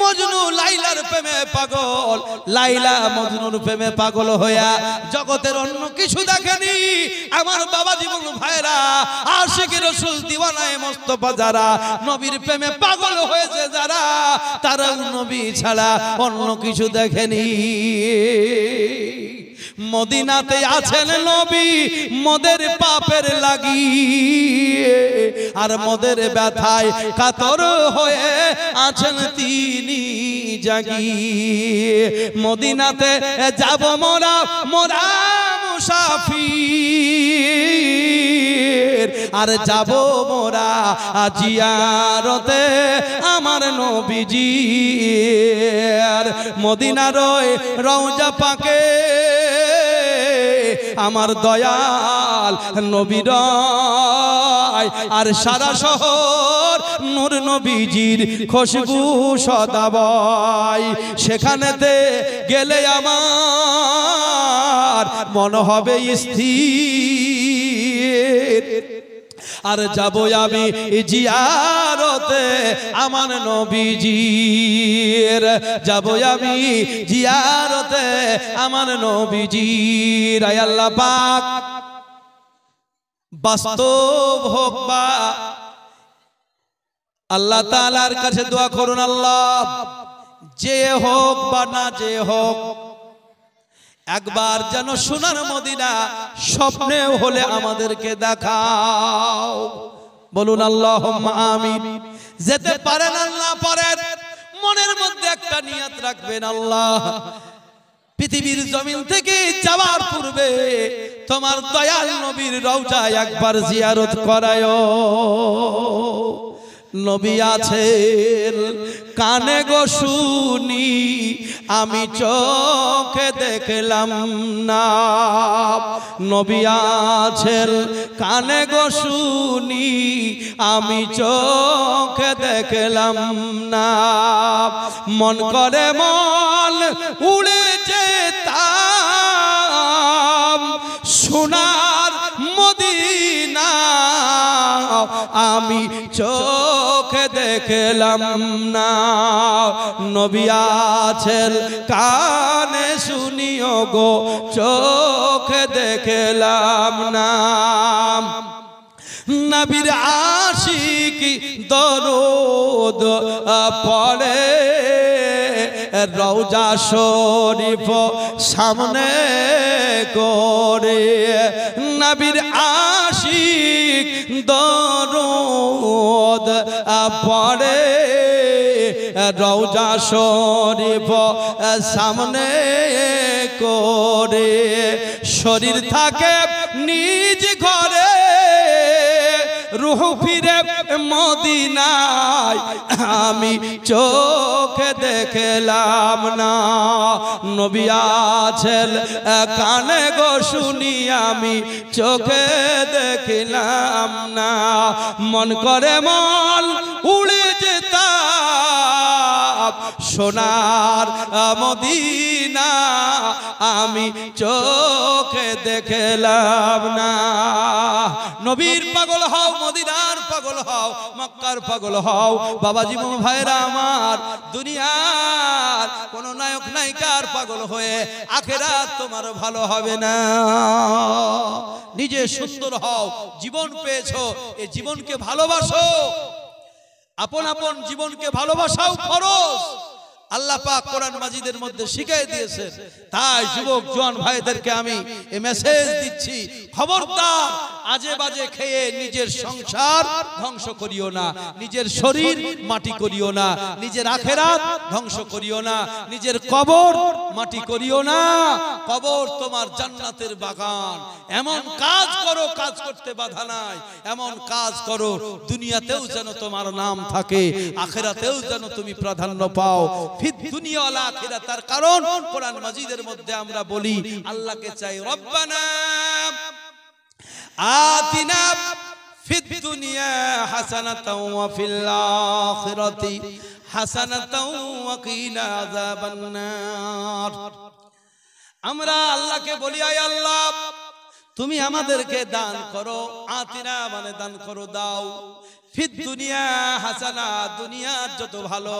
মজনু লাইলার প্রেমে পাগল লাইলা মজনুর প্রেমে পাগল হইয়া জগতের অন্য কিছু দেখেনি আমার বাবা জীবন ভাইরা আশিকি রাসূল দিওয়ানায়ে মুস্তাফা যারা নবীর প্রেমে পাগল হয়েছে যারা তারা নবী ছাড়া অন্য কিছু দেখেনি মদিনাতে আছেন নবী মদের পাপের লাগি আর মদের ব্যথায় কাতর হয়ে আছেন তিনি জাগি মদিনাতে যাব মোরা মোরা মুসাফির আর যাব মোরা জিয়ারতে আমার নবীজির মদিনার রওজা পাকে আমার দয়াল নবীর আর সারা শহর নূর নবীজির খুশবু সদা বয় সেখানেতে গেলে আমার মন হবে স্থির আর যাব আমি জিয়ারতে আমার নবীজির যাব আমি জিয়ারতে আমার নবীজির আয় আল্লাহ পাক বাস্তব হোক বা আল্লাহ তাআলার কাছে দোয়া করুন আল্লাহ যে হোক বা না যে হোক একবার যেন সোনার মদিনা স্বপ্নে হলে আমাদেরকে দেখাও বলুন আল্লাহুম্মা আমিন যেতে পারেন আল্লাহ পারেন মনের মধ্যে একটা নিয়ত রাখবেন আল্লাহ পৃথিবীর জমিন থেকে যাওয়ার পূর্বে তোমার দয়াল নবীর রওজায় একবার জিয়ারত করায়ো নবী আছেন কানে গো শুনি আমি চোখে দেখলাম না নবী আছেন কানে গো শুনি আমি চোখে দেখলাম না মন করে মন উড়ে যেতাম সোনার মদিনা আমি চোখে দেখলাম না নবী আছেন কানে শুনিও গো চোখে দেখলাম না নবীর আশিকি দরুদ পড়ে রওজা শরীফ সামনে করে নবীর আশিক দরুদ পড়ে রওজা শরীফ সামনে করে শরীর থাকে নিজ ঘরে রূহ ফিরে মদিনায় আমি চোখে দেখলাম না নবী আছেন কানে গো শুনি আমি চোখে দেখলাম না মন করে মন উড়ে যেতাম সোনার মদিনা আমি চোখে দেখলাম না নবীর পাগল হও মদিনার পাগল হও মক্কার পাগল হও বাবাজি ভাইরা আমার দুনিয়ার কোন নায়ক নায়িকার পাগল হয়ে আখিরাত তোমার ভালো হবে না নিজে সুন্দর হও জীবন পেয়েছো এই জীবনকে ভালোবাসো আপন আপন জীবনকে ভালোবাসাও ফরজ আল্লাহ পাক কোরআন মাজিদের মধ্যে শিখিয়ে দিয়েছেন তাই যুবক জওয়ান ভাইদেরকে আমি এই মেসেজ দিচ্ছি খবরদার আজে বাজে খেয়ে নিজের সংসার ধ্বংস করিও না নিজের শরীর মাটি করিও না নিজের আখিরাত ধ্বংস করিও না নিজের কবর মাটি করিও না কবর তোমার জান্নাতের বাগান এমন কাজ করো কাজ করতে বাধা নাই এমন কাজ করো দুনিয়াতেও যেন তোমার নাম থাকে আখিরাতেও যেন তুমি প্রাধান্য পাও ফিদ দুনিয়া ওয়াল আখিরাত তার কারণ কোরআন মাজিদের মধ্যে আমরা বলি আল্লাহকে চাই রব্বানা আতিনা ফিদ দুনিয়া হাসানাতাও ওয়া ফিল আখিরাতি হাসানাতাও ওয়া কিনা আযাবান নার আমরা আল্লাহকে বলি আয় আল্লাহ তুমি আমাদেরকে দান করো আতিনা মানে দান করো দাও ফিদ দুনিয়া হাসানা দুনিয়ার যত ভালো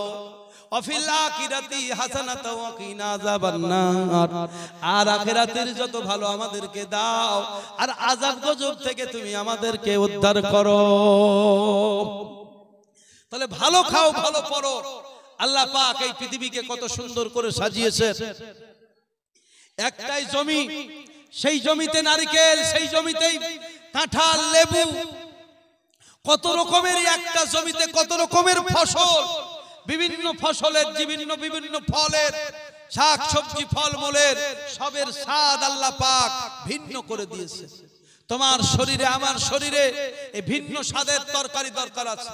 অফিল আখিরাতি হাসানাতাও ওয়া কিনা আযাবান নার আর আখিরাতের যত ভালো আমাদেরকে দাও আর আযাব গজব থেকে তুমি আমাদেরকে উদ্ধার করো তাহলে ভালো খাও ভালো পড়ো আল্লাহ পাক এই পৃথিবীকে কত সুন্দর করে সাজিয়েছেন একটাই জমি সেই জমিতে নারকেল সেই জমিতেই কাঁঠাল লেবু কত রকমের একটা জমিতে কত রকমের ফসল বিভিন্ন ফসলের বিভিন্ন বিভিন্ন ফলের শাক সবজি ফলমূলের সবের স্বাদ আল্লাহ পাক ভিন্ন করে দিয়েছে। তোমার শরীরে আমার শরীরে এই ভিন্ন স্বাদের তরকারি দরকার আছে,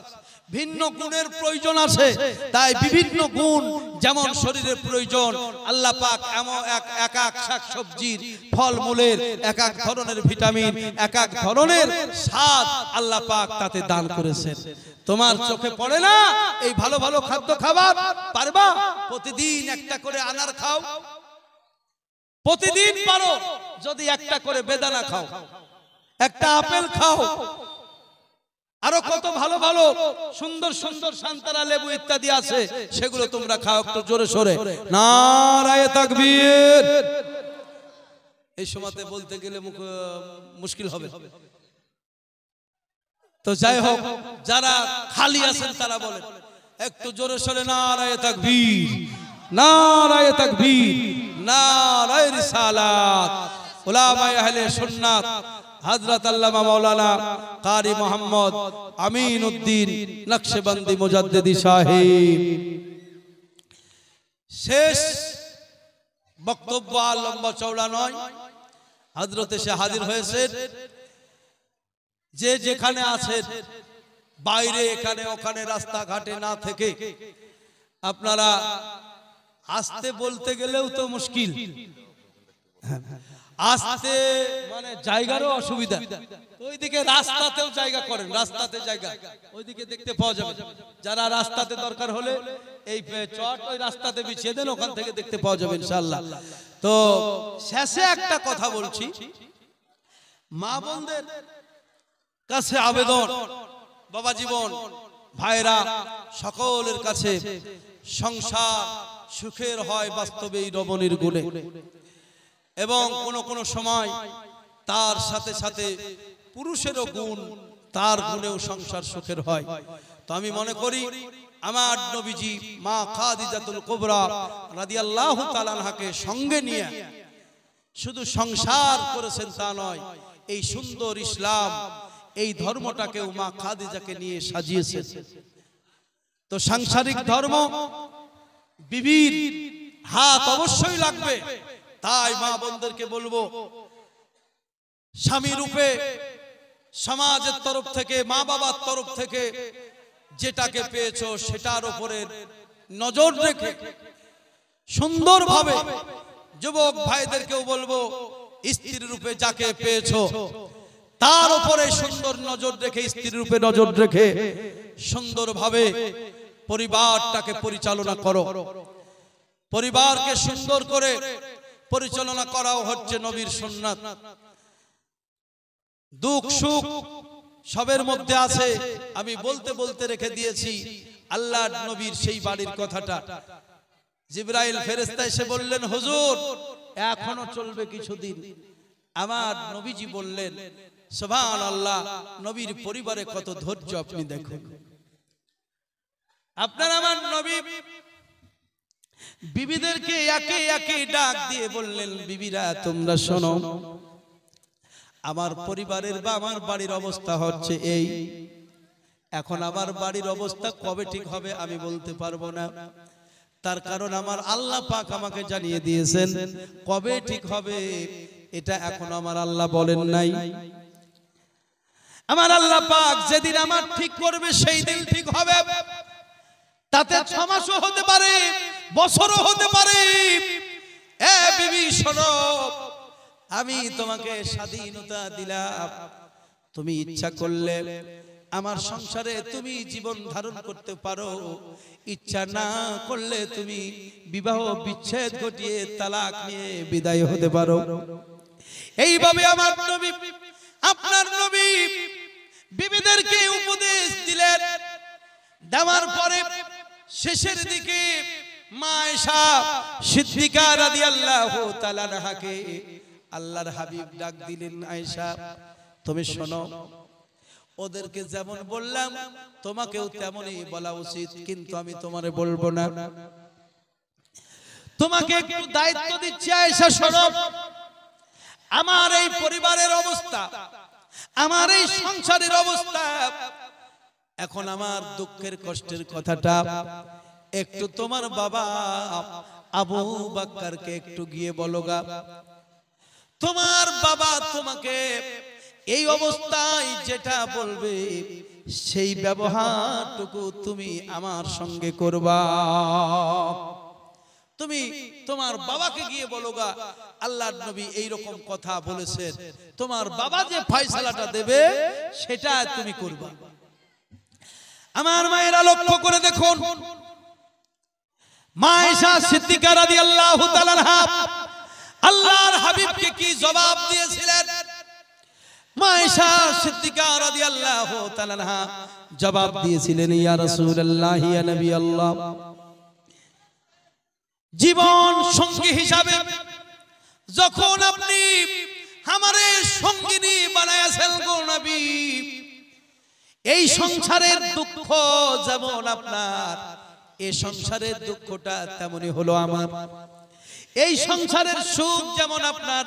ভিন্ন গুণের প্রয়োজন আছে। তাই বিভিন্ন গুণ যেমন শরীরের প্রয়োজন, আল্লাহ পাক এমন এক এক শাকসবজির ফলমূলের এক এক ধরনের ভিটামিন, এক এক ধরনের স্বাদ আল্লাহ পাক তাতে দান করেছেন। তোমার চোখে পড়ে না এই ভালো ভালো খাদ্য খাবার? পারবা? প্রতিদিন একটা করে আনার খাও, প্রতিদিন পারো যদি একটা করে বেদানা খাও, একটা আপেল খাও, আরো কত ভালো ভালো সুন্দর সুন্দর সান্তারা লেবু ইত্যাদি আছে, সেগুলো তোমরা খাও একটু জোরে সোরে নারায়ে তাকবীর। এই সময়তে বলতে গেলে মুশকিল হবে, তো যাই হোক যারা খালি আছেন তারা বলেন একটু জোরে সোরে নারায়ে তাকবীর, নারায়ে তাকবীর, নারায়ে রিসালাত। উলামায়ে আহলে সুন্নাত হযরত আল্লামা মাওলানা কারি মোহাম্মদ আমিনউদ্দিন নকশবন্দি মুজাদ্দিদি সাহেব শেষ বক্তব্য আর লম্বা চওড়া নয়, হযরত এসে হাজির হয়েছেন। যে যেখানে আছেন বাইরে এখানে ওখানে রাস্তাঘাটে না থেকে আপনারা আসতে বলতে গেলেও তো মুশকিল, আসতে মানে জায়গারও অসুবিধা, ওইদিকে রাস্তাতেও জায়গা করেন, রাস্তাতে জায়গা ওইদিকে দেখতে পাওয়া যাবে। যারা রাস্তাতে দরকার হলে এই চট ওই রাস্তাতে বিছিয়ে দেন, ওখান থেকে দেখতে পাওয়া যাবে ইনশাআল্লাহ। তো শেষে একটা কথা বলছি, মা বোনদের কাছে আবেদন, বাবা জীবন ভাইরা সকলের কাছে, সংসার সুখের হয় বাস্তবেই রমণীর গুণে, এবং কোন কোন সময় তার সাথে সাথে পুরুষেরও গুণ, তার গুণেও সংসার সুখের হয়। তো আমি মনে করি আমার নবীজি মা খাদিজাতুল কুবরা রাদিয়াল্লাহু তাআলা আনহাকে সঙ্গে নিয়ে শুধু সংসার করেছেন তা নয়, এই সুন্দর ইসলাম এই ধর্মটাকেও মা খাদিজাকে নিয়ে সাজিয়েছেন। তো সাংসারিক ধর্ম বিবির হাত অবশ্যই লাগবে। তাই মা বোনদেরকে বলবো, স্বামী রূপে সমাজের তরফ থেকে, মা বাবার তরফ থেকে যেটাকে পেয়েছো সেটার উপরে নজর রেখে সুন্দরভাবে, যুবক ভাইদেরকেও বলবো স্ত্রী রূপে যাকে পেয়েছো তার উপরে সুন্দর নজর রেখে, স্ত্রী রূপে নজর রেখে সুন্দরভাবে পরিবারটাকে পরিচালনা করো। পরিবারকে সুন্দর করে পরিচালনা করাও হচ্ছে নবীর সুন্নাত। দুঃখ সুখ সবের মধ্যে আছে। আমি বলতে বলতে রেখে দিয়েছি আল্লাহর নবীর সেই বাড়ির কথাটা। জিবরাইল ফেরেশতা এসে বললেন, হুজুর এখনো চলবে কিছুদিন। আমার নবীজি বললেন, সুবহানাল্লাহ, নবীর পরিবারে কত ধৈর্য আপনি দেখুন। আপনার আমার নবী বিবিদেরকে একে একে ডাক দিয়ে বললেন, বিবিরা তোমরা শোনো, আমার পরিবারের বা আমার বাড়ির অবস্থা হচ্ছে এই। এখন আমার বাড়ির অবস্থা কবে ঠিক হবে আমি বলতে পারবো না, তার কারণ আমার আল্লাহ পাক আমাকে জানিয়ে দিয়েছেন কবে ঠিক হবে এটা এখন আমার আল্লাহ বলেন নাই। আমার আল্লাহ পাক যেদিন আমার ঠিক করবে সেই দিন ঠিক হবে। তাতে 6 মাসও হতে পারে, বছরও হতে পারে। এ বিবি শোনো, আমি তোমাকে স্বাধীনতা দিলাম, তুমি ইচ্ছা করলে আমার সংসারে তুমি জীবন ধারণ করতে পারো, ইচ্ছা না করলে তুমি বিবাহ বিচ্ছেদ ঘটিয়ে তালাক নিয়ে বিদায় হতে পারো। এইভাবে আমার নবী, আপনার নবী বিবিদেরকে উপদেশ দিলেন। দেওয়ার পরে শেষের দিকে মা আয়েশা সিদ্দিকা রাদিয়াল্লাহু তাআলা আনহাকে আল্লাহর হাবিব ডাক দিলেন, আয়েশা তুমি শোনো, ওদেরকে যেমন বললাম তোমাকেও তেমনই বলা উচিত, কিন্তু আমি তোমারে বলবো না। তোমাকে একটু দায়িত্ব দিচ্ছি আয়েশা, শোনো, আমার এই পরিবারের অবস্থা, আমার এই সংসারের অবস্থা, এখন আমার দুঃখের কষ্টের কথাটা একটু তোমার বাবা আবু বকরকে একটু গিয়ে বলোগা তোমার বাবা তোমাকে এই অবস্থায় যেটা বলবে সেই ব্যবহারটুকু তুমি আমার সঙ্গে করবা। তুমি তোমার বাবাকে গিয়ে বলোগা আল্লাহর নবী এই রকম কথা বলেছেন, তোমার বাবা যে ফয়সালাটা দেবে সেটা তুমি করবা। আমার মায়েরা লক্ষ্য করে দেখুন, মা আয়েশা সিদ্দিকা রাদিয়াল্লাহু তাআলা আনহা আল্লাহর হাবিবকে কি জবাব দিয়েছিলেন? মা আয়েশা সিদ্দিকা রাদিয়াল্লাহু তাআলা আনহা জবাব দিয়েছিলেন, ইয়া রাসূলুল্লাহ, ইয়া নবী আল্লাহ, জীবন সঙ্গী হিসাবে যখন আপনি আমারে সঙ্গিনী বানায়াছেন গো নবী, এই সংসারের দুঃখ যেমন আপনার, এই সংসারের দুঃখটা তেমনি হলো আমার। এই সংসারের সুখ যেমন আপনার,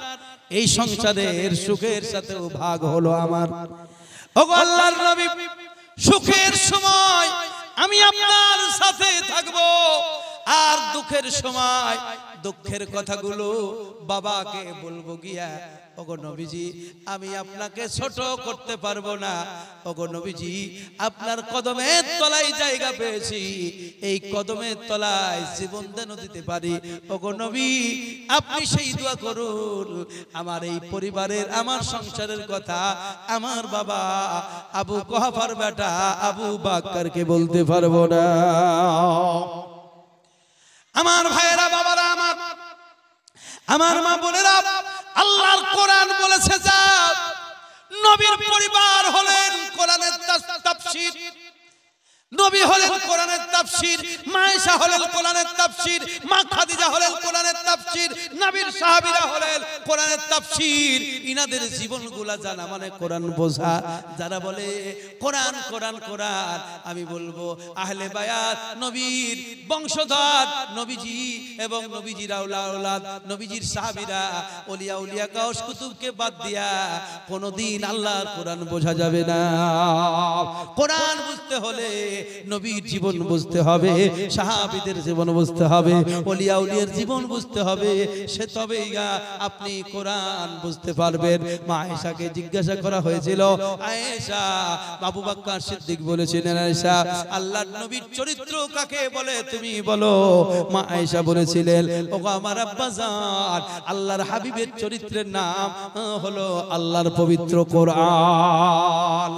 এই সংসারের সুখের সাথেও ভাগ হলো আমার। ওগো আল্লাহর নবী, সুখের সময় আমি আপনার সাথে থাকবো, আর দুঃখের সময় দুঃখের কথাগুলো বাবাকে বলবো গিয়া। ওগো নবীজি, আমি আপনাকে ছোট করতে পারবো না। ওগো নবীজি, আপনার কদমের তলায় জায়গা পেয়েছি, এই কদমের তলায় জীবন দান দিতে পারি। ওগো নবী, আপনি সেই দোয়া করুন, আমার এই পরিবারের, আমার সংসারের কথা আমার বাবা আবু কুহাফার বেটা আবু বকরকে বলতে পারবো না। আমার ভাইয়েরা, বাবারা, আমার মা বোনেরা, আল্লাহর কোরআন বলেছে যা নবীর পরিবার হলেন কোরআনের তাফসীর, নবী হলেন কোরআনের তাফসীর, মা আয়েশা হলেন কোরআনের তাফসীর, মা খাদিজা হলেন কোরআনের তাফসীর, নবীর সাহাবীরা হলেন কোরআনের তাফসীর। ইনাদের জীবনগুলা জানা মানে কোরআন বোঝা। যারা বলে কোরআন কোরআন কোরআন, আমি বলবো আহলে বায়াত, নবীর বংশধর, নবীজি এবং নবীজির আওলাদ, নবীজির সাহাবীরা, ওলিয়া উলিয়া গাউস কুতুবকে বাদ দিয়া কোনদিন আল্লাহর কোরআন বোঝা যাবে না। কোরআন বুঝতে হলে নবীর জীবন বুঝতে হবে, সাহাবীদের জীবন বুঝতে হবে, ওলিয়া উলিয়ার জীবন বুঝতে হবে, সে তবেই আপনি কোরআন বুঝতে পারবেন। মা আয়েশাকে জিজ্ঞাসা করা হয়েছিল, আয়েশা, আবু বকর সিদ্দিক বলেছিলেন, আয়েশা, আল্লাহর নবীর চরিত্র কাকে বলে তুমি বলো। মা আয়েশা বলেছিলেন, ওগো আমার আব্বা জান, আল্লাহর হাবিবের চরিত্রের নাম হলো আল্লাহর পবিত্র কোরআন।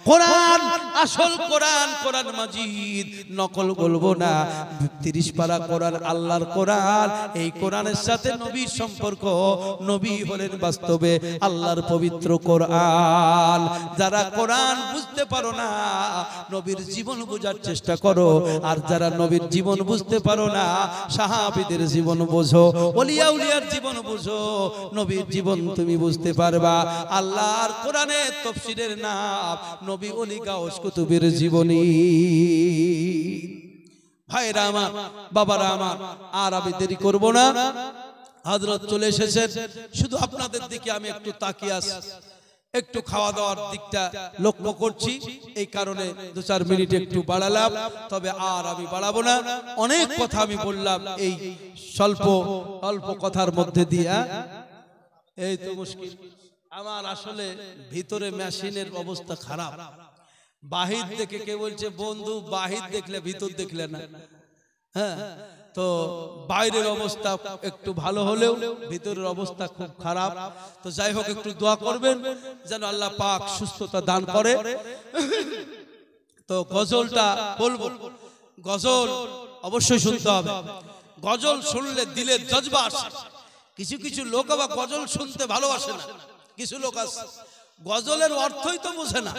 কোরআন আসল কোরআন, কোরআন মাজিদ, নকল বলবো না। 30 পারা কোরআন আল্লাহর কোরআন। এই কোরআনের সাথে নবীর সম্পর্ক, নবী হলেন বাস্তবে আল্লাহর পবিত্র কোরআন। যারা কোরআন বুঝতে পারো না, নবীর জীবন বোঝার চেষ্টা করো। আর যারা নবীর জীবন বুঝতে পারো না, সাহাবীদের জীবন বোঝো, ওলিয়া উলিয়ার জীবন বোঝো, নবীর জীবন তুমি বুঝতে পারবা। আল্লাহর কোরআনের তাফসীরের নাম নবী ওলি গাউস কুতুবের জীবনী। ভাইরা আমার, বাবারা আমার, আর আমি দেরি করব না, হযরত চলে এসেছেন। শুধু আপনাদের দিকে আমি একটু তাকিয়ে আছি, একটু খাওয়া দাওয়ার দিকটা লক্ষ্য করছি, এই কারণে 2-4 মিনিট একটু বাড়ালাম। তবে আর আমি বাড়াবো না, অনেক কথা আমি বললাম এই অল্প কথার মধ্যে দিয়া। এই তো মুশকিল আমার, আসলে ভিতরে মেশিনের অবস্থা খারাপ। বাহির দেখে কে বলছে বন্ধু, বাহির দেখলে ভিতর দেখলে না। হ্যাঁ, তো বাইরের অবস্থা একটু ভালো হলেও ভিতরের অবস্থা খুব খারাপ। তো যাই হোক, একটু দোয়া করবেন যেন আল্লাহ পাক সুস্থতা দান করে। তো গজলটা বলবো, গজল অবশ্যই শুনতে হবে। গজল শুনলে দিলের জজবা আসে। কিছু কিছু লোক আবার গজল শুনতে ভালোবাসে না। কিছু লোক আছে গজলের অর্থই তো বোঝে না।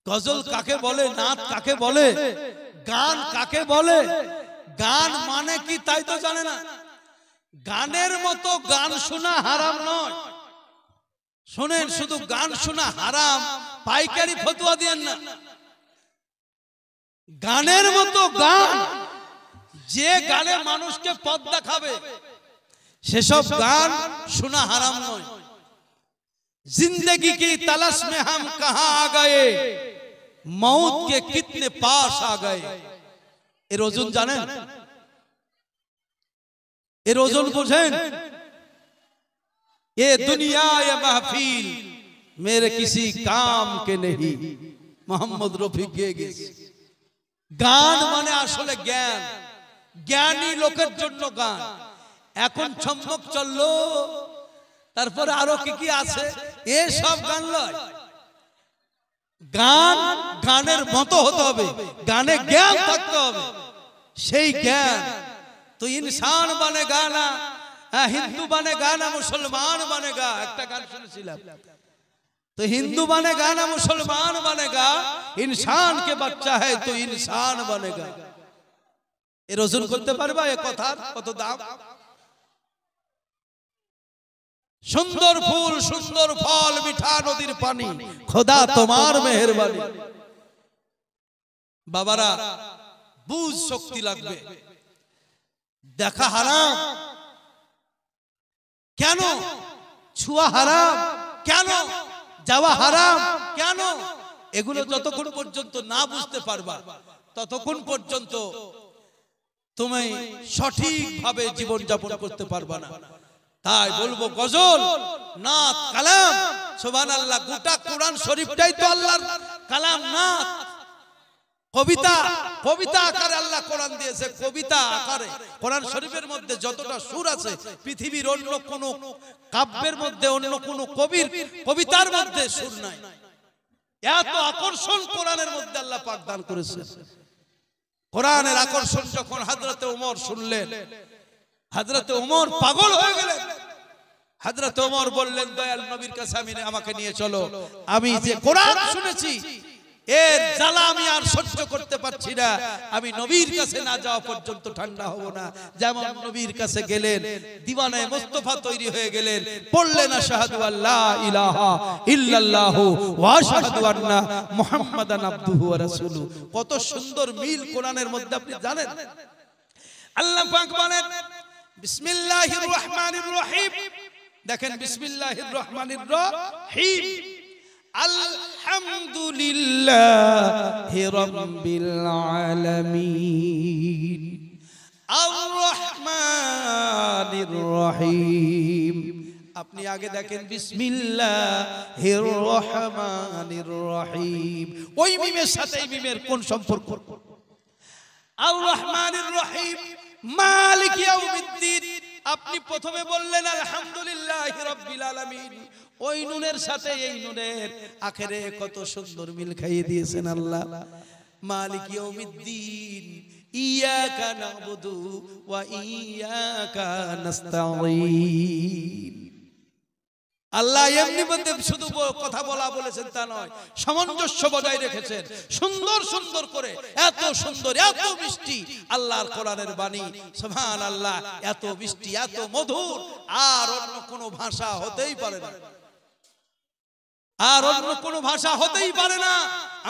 গজল কাকে বলে, নাত কাকে বলে, গান কাকে বলে, গান মানে কি তাই তো জানে না। গানের মতো গান শোনা হারাম নয়। শোনেন, শুধু গান শোনা হারাম, পাইকারি ফতোয়া দিয়েন না। গানের মতো গান, যে গানে মানুষকে পথ দেখাবে, সেসব গান শোনা হারাম নয়। जिंदगी की तलाश में हम कहां आ गए, मौत के कितने पास आ गए। ए रोजुन जाने এর ওজন বোঝেন? এ দুনিয়া এ মাহফিল মেরে কিসি কাম কে নেহি। মোহাম্মদ রফি গেয়ে গেছে। গান মানে আসলে জ্ঞান, জ্ঞানী লোকের জন্য গান। এখন সম্মুখ চললো, তারপরে আরো কি কি আছে, এ সব গান লয়। গান গানের মতো হতে হবে, গানে জ্ঞান থাকতে হবে। সেই জ্ঞান তো ইনসান বানেগা না, হিন্দু বানেগা না মুসলমান বানেগা। একটা গান শুনেছিলাম, तो हिंदू बनेगा ना मुसलमान बनेगा, इंसान के बच्चा है तो इंसान बनेगा। এর ওজন করতে পারবা? এ কথার কত দাম। সুন্দর ফুল, সুন্দর ফল, মিঠা নদীর পানি, খোদা তোমার মেহেরবানি। বাবারা, বুঝ শক্তি লাগবে। দেখা হারাম কেন? ছুয়া হারাম কেন? যাওয়া হারাম কেন? এগুলো যতক্ষণ পর্যন্ত না বুঝতে পারবা ততক্ষণ পর্যন্ত তুমি সঠিকভাবে জীবন যাপন করতে পারবা না। তাই বলবো, গজল, নাত, কালাম, সুবহানাল্লাহ, গোটা কোরআন শরীফটাই তো আল্লাহর কালাম, নাত, কবিতা। কবিতা আকারে আল্লাহ কোরআন দিয়েছে, কবিতা আকারে। কোরআন শরীফের মধ্যে যতটা সুর আছে, পৃথিবীর অন্য কোন কাব্যের মধ্যে, অন্য কোন কবির কবিতার মধ্যে সুর নাই। এত আকর্ষণ কোরআনের মধ্যে আল্লাহ পাক দান করেছে। কোরআনের আকর্ষণ যখন হযরতে ওমর শুনলেন, হযরতে ওমর পাগল হয়ে গেলেন। হযরতে ওমর বললেন, দয়াল নবীর কাছে আমাকে নিয়ে চলো। আমি যে কোরআন শুনেছি এর জ্বালা আমি আর সহ্য করতে পারছি না। আমি নবীর কাছে না যাওয়া পর্যন্ত ঠান্ডা হব না। যেমন নবীর কাছে গেলেন, দিওয়ানায়ে মুস্তাফা তৈরি হয়ে গেলেন, পড়লেন আশহাদু আল্লা ইলাহা ইল্লাল্লাহু ওয়া আশহাদু আন্না মুহাম্মাদান আবদুহু ওয়া রাসূলুহু। কত সুন্দর মিল কোরআনের মধ্যে, আপনি জানেন? আল্লাহ পাক বলেন বিসমিল্লাহির রহমানির রহিম। দেখেন, বিসমিল্লাহির রহমানির রহিম। আলহামদুলিল্লাহি রাব্বিল আলামিন আর রহমানির রহিম। আপনি আগে দেখেন বিসমিল্লাহির রহমানির রহিম, ওই মিমের সাথে এই মিমের কোন সম্পর্ক? আর রহমানির রহিম, মালিক ইয়াউমিদ্দিন। আপনি প্রথমে বললেন আলহামদুলিল্লাহি রাব্বিল আলামিন, ওই নুনের সাথে এই নুনের আখেরে কত সুন্দর মিল খাইয়ে দিয়েছেন আল্লাহ। মালিক ইয়াউমিদ্দিন, ইয়াকা নাবুদু ওয়া ইয়াকা নাস্তাঈন। আল্লাহ এমনি বলতে শুধু কথা বলা বলেছেন তা নয়, সামঞ্জস্য বজায় রেখেছেন সুন্দর সুন্দর করে। এত সুন্দর, এত মিষ্টি আল্লাহর কোরআনের বাণী, সুবহানাল্লাহ, এত মিষ্টি, এত মধুর, আর অন্য কোনো ভাষা হতেই পারে না, আর অন্য কোনো ভাষা হতেই পারে না।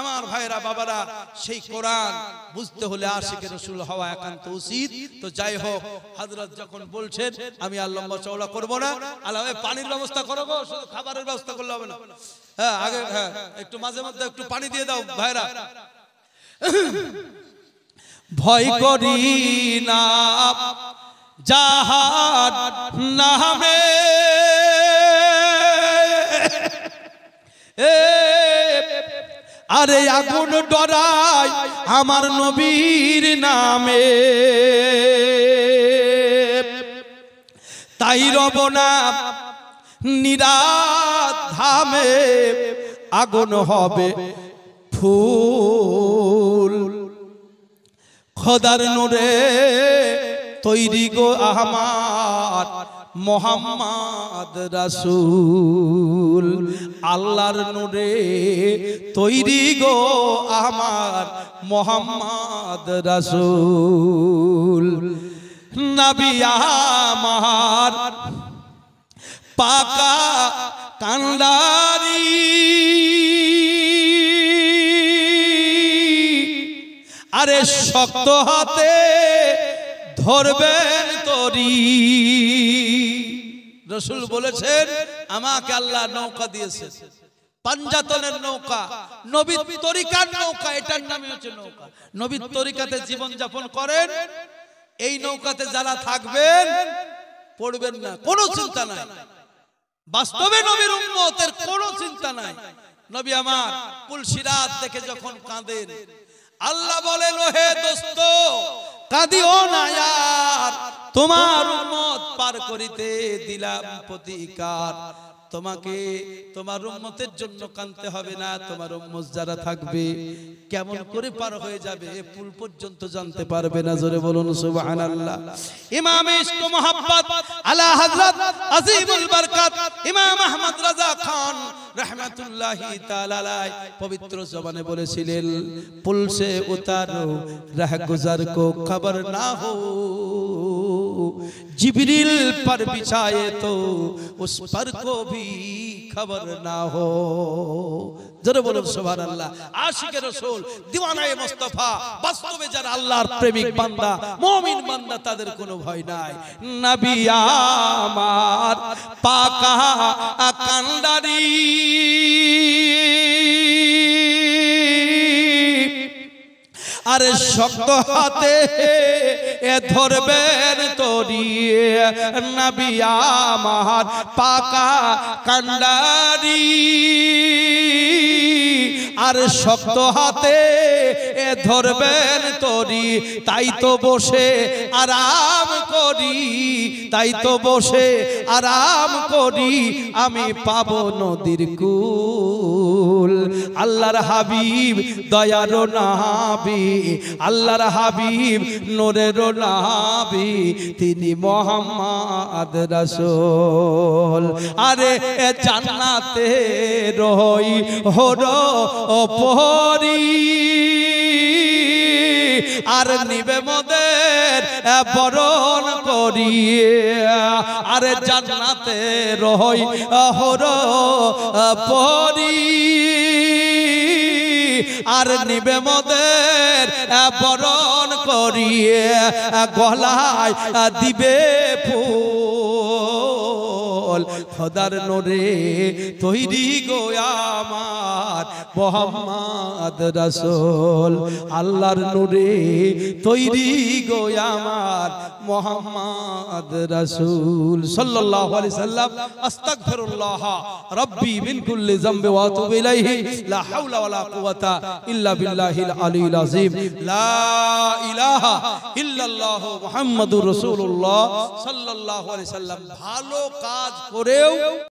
আমার ভাইরা, বাবারা, সেই কোরআন বুঝতে হলে আশিকে রাসূল হওয়া একান্ত উচিত। তো যাই হোক, হযরত যখন বলছেন, আমি আর লম্বা চওড়া করব না। আল্লাহ পানির ব্যবস্থা করো গো, শুধু খাবারের ব্যবস্থা করলে হবে না। হ্যাঁ, আগে একটু মাঝে মধ্যে একটু পানি দিয়ে দাও ভাইরা। ভয় করি না জাহান নামে, আরে আগুন ডরাই আমার নবীর নামে, তাই রব না নিরাত ধামে, আগুন হবে ফুল খোদার নূরে তৈরি গো আমার মোহাম্মদ রাসূল। আল্লাহর নূরে তৈরি গো আমার মোহাম্মদ রাসূল। নবী আমার পাকা কান্ডারি, আরে শক্ত হাতে ধরবেন তরি। রাসূল বলেছেন, আমাকে আল্লাহ নৌকা দিয়েছে, পাঞ্জাতনের নৌকা, নবীর তরিকার নৌকা। এটার নামই হচ্ছে নৌকা। নবীর তরিকাতে জীবন যাপন করেন, এই নৌকাতে যারা থাকবেন পড়বেন না, কোনো চিন্তা নাই। বাস্তবে নবীর উম্মতের কোনো চিন্তা নাই। নবী আমার পুলসিরাত দেখে যখন কাঁদেন, আল্লাহ বলেন ওহে দোস্ত কাঁদিও না यार, তোমার উম্মত পার করিতে দিলাম প্রতিকার। তোমাকে তোমার উম্মতের জন্য কাঁদতে হবে না, তোমার উম্মত যারা থাকবে কেমন করে পার হয়ে যাবে পুল পর্যন্ত জানতে পারবে না। জোরে বলুন সুবহানাল্লাহ। ইমাম ইশক ও মোহাব্বত আলা হযরত আজিমুল বরকত ইমাম আহমদ রাজা খান रहमतुल्लाहि ताला अलैह पवित्र ज़बान बोलेছিলেন, पुल से उतारो रह गुजर को खबर ना हो, जिब्रील पर बिछाए तो उस पर को भी खबर ना हो। जरा बोलो सुभान अल्लाह। आशिक रसूल दीवानाए मुस्तफा বাস্তবে যারা আল্লাহর প্রেমিক বান্দা মুমিন বান্দা তাদের কোনো ভয় নাই। নবী আমার পাকা কান্ডারি আরে শক্ত হাতে ধরবেন তরি, নবী আমার পাকা কান্ডারি আর শক্ত হাতে ধরবেন তরি। তাই তো বসে আরাম করি, তাই তো বসে আরাম করি আমি পাবো নদীর কুল। আল্লাহর হাবিব দয়ার নাবি, আল্লাহর হাবিব নূরের নাবি, তিনি মুহাম্মদ রাসূল। আরে জান্নাতে রই হরো পরি আর নিবে মোদের বরণ করিয়ে, আরে জান্নাতে রই হরো পরি আর নিবে মোদের বরণ করিয়ে, গলায় দিবে ফুল। খোদার নূরে তৈরি গো আমার মুহাম্মদ রাসূল, আল্লাহর নূরে তৈরি গো আমার মুহাম্মদ রাসূল সাল্লাল্লাহু আলাইহি সাল্লাম। আস্তাগফিরুল্লাহ রাব্বি মিন কুল্লি যামবি ওয়া আতুবু ইলাইহি, লা হাওলা ওয়ালা কুওয়াতা ইল্লা বিল্লাহিল আলিয়্যিল আযীম। লা ইলাহা ইল্লাল্লাহ মুহাম্মাদুর রাসূলুল্লাহ সাল্লাল্লাহু আলাইহি সাল্লাম। ভালো কাজ করেও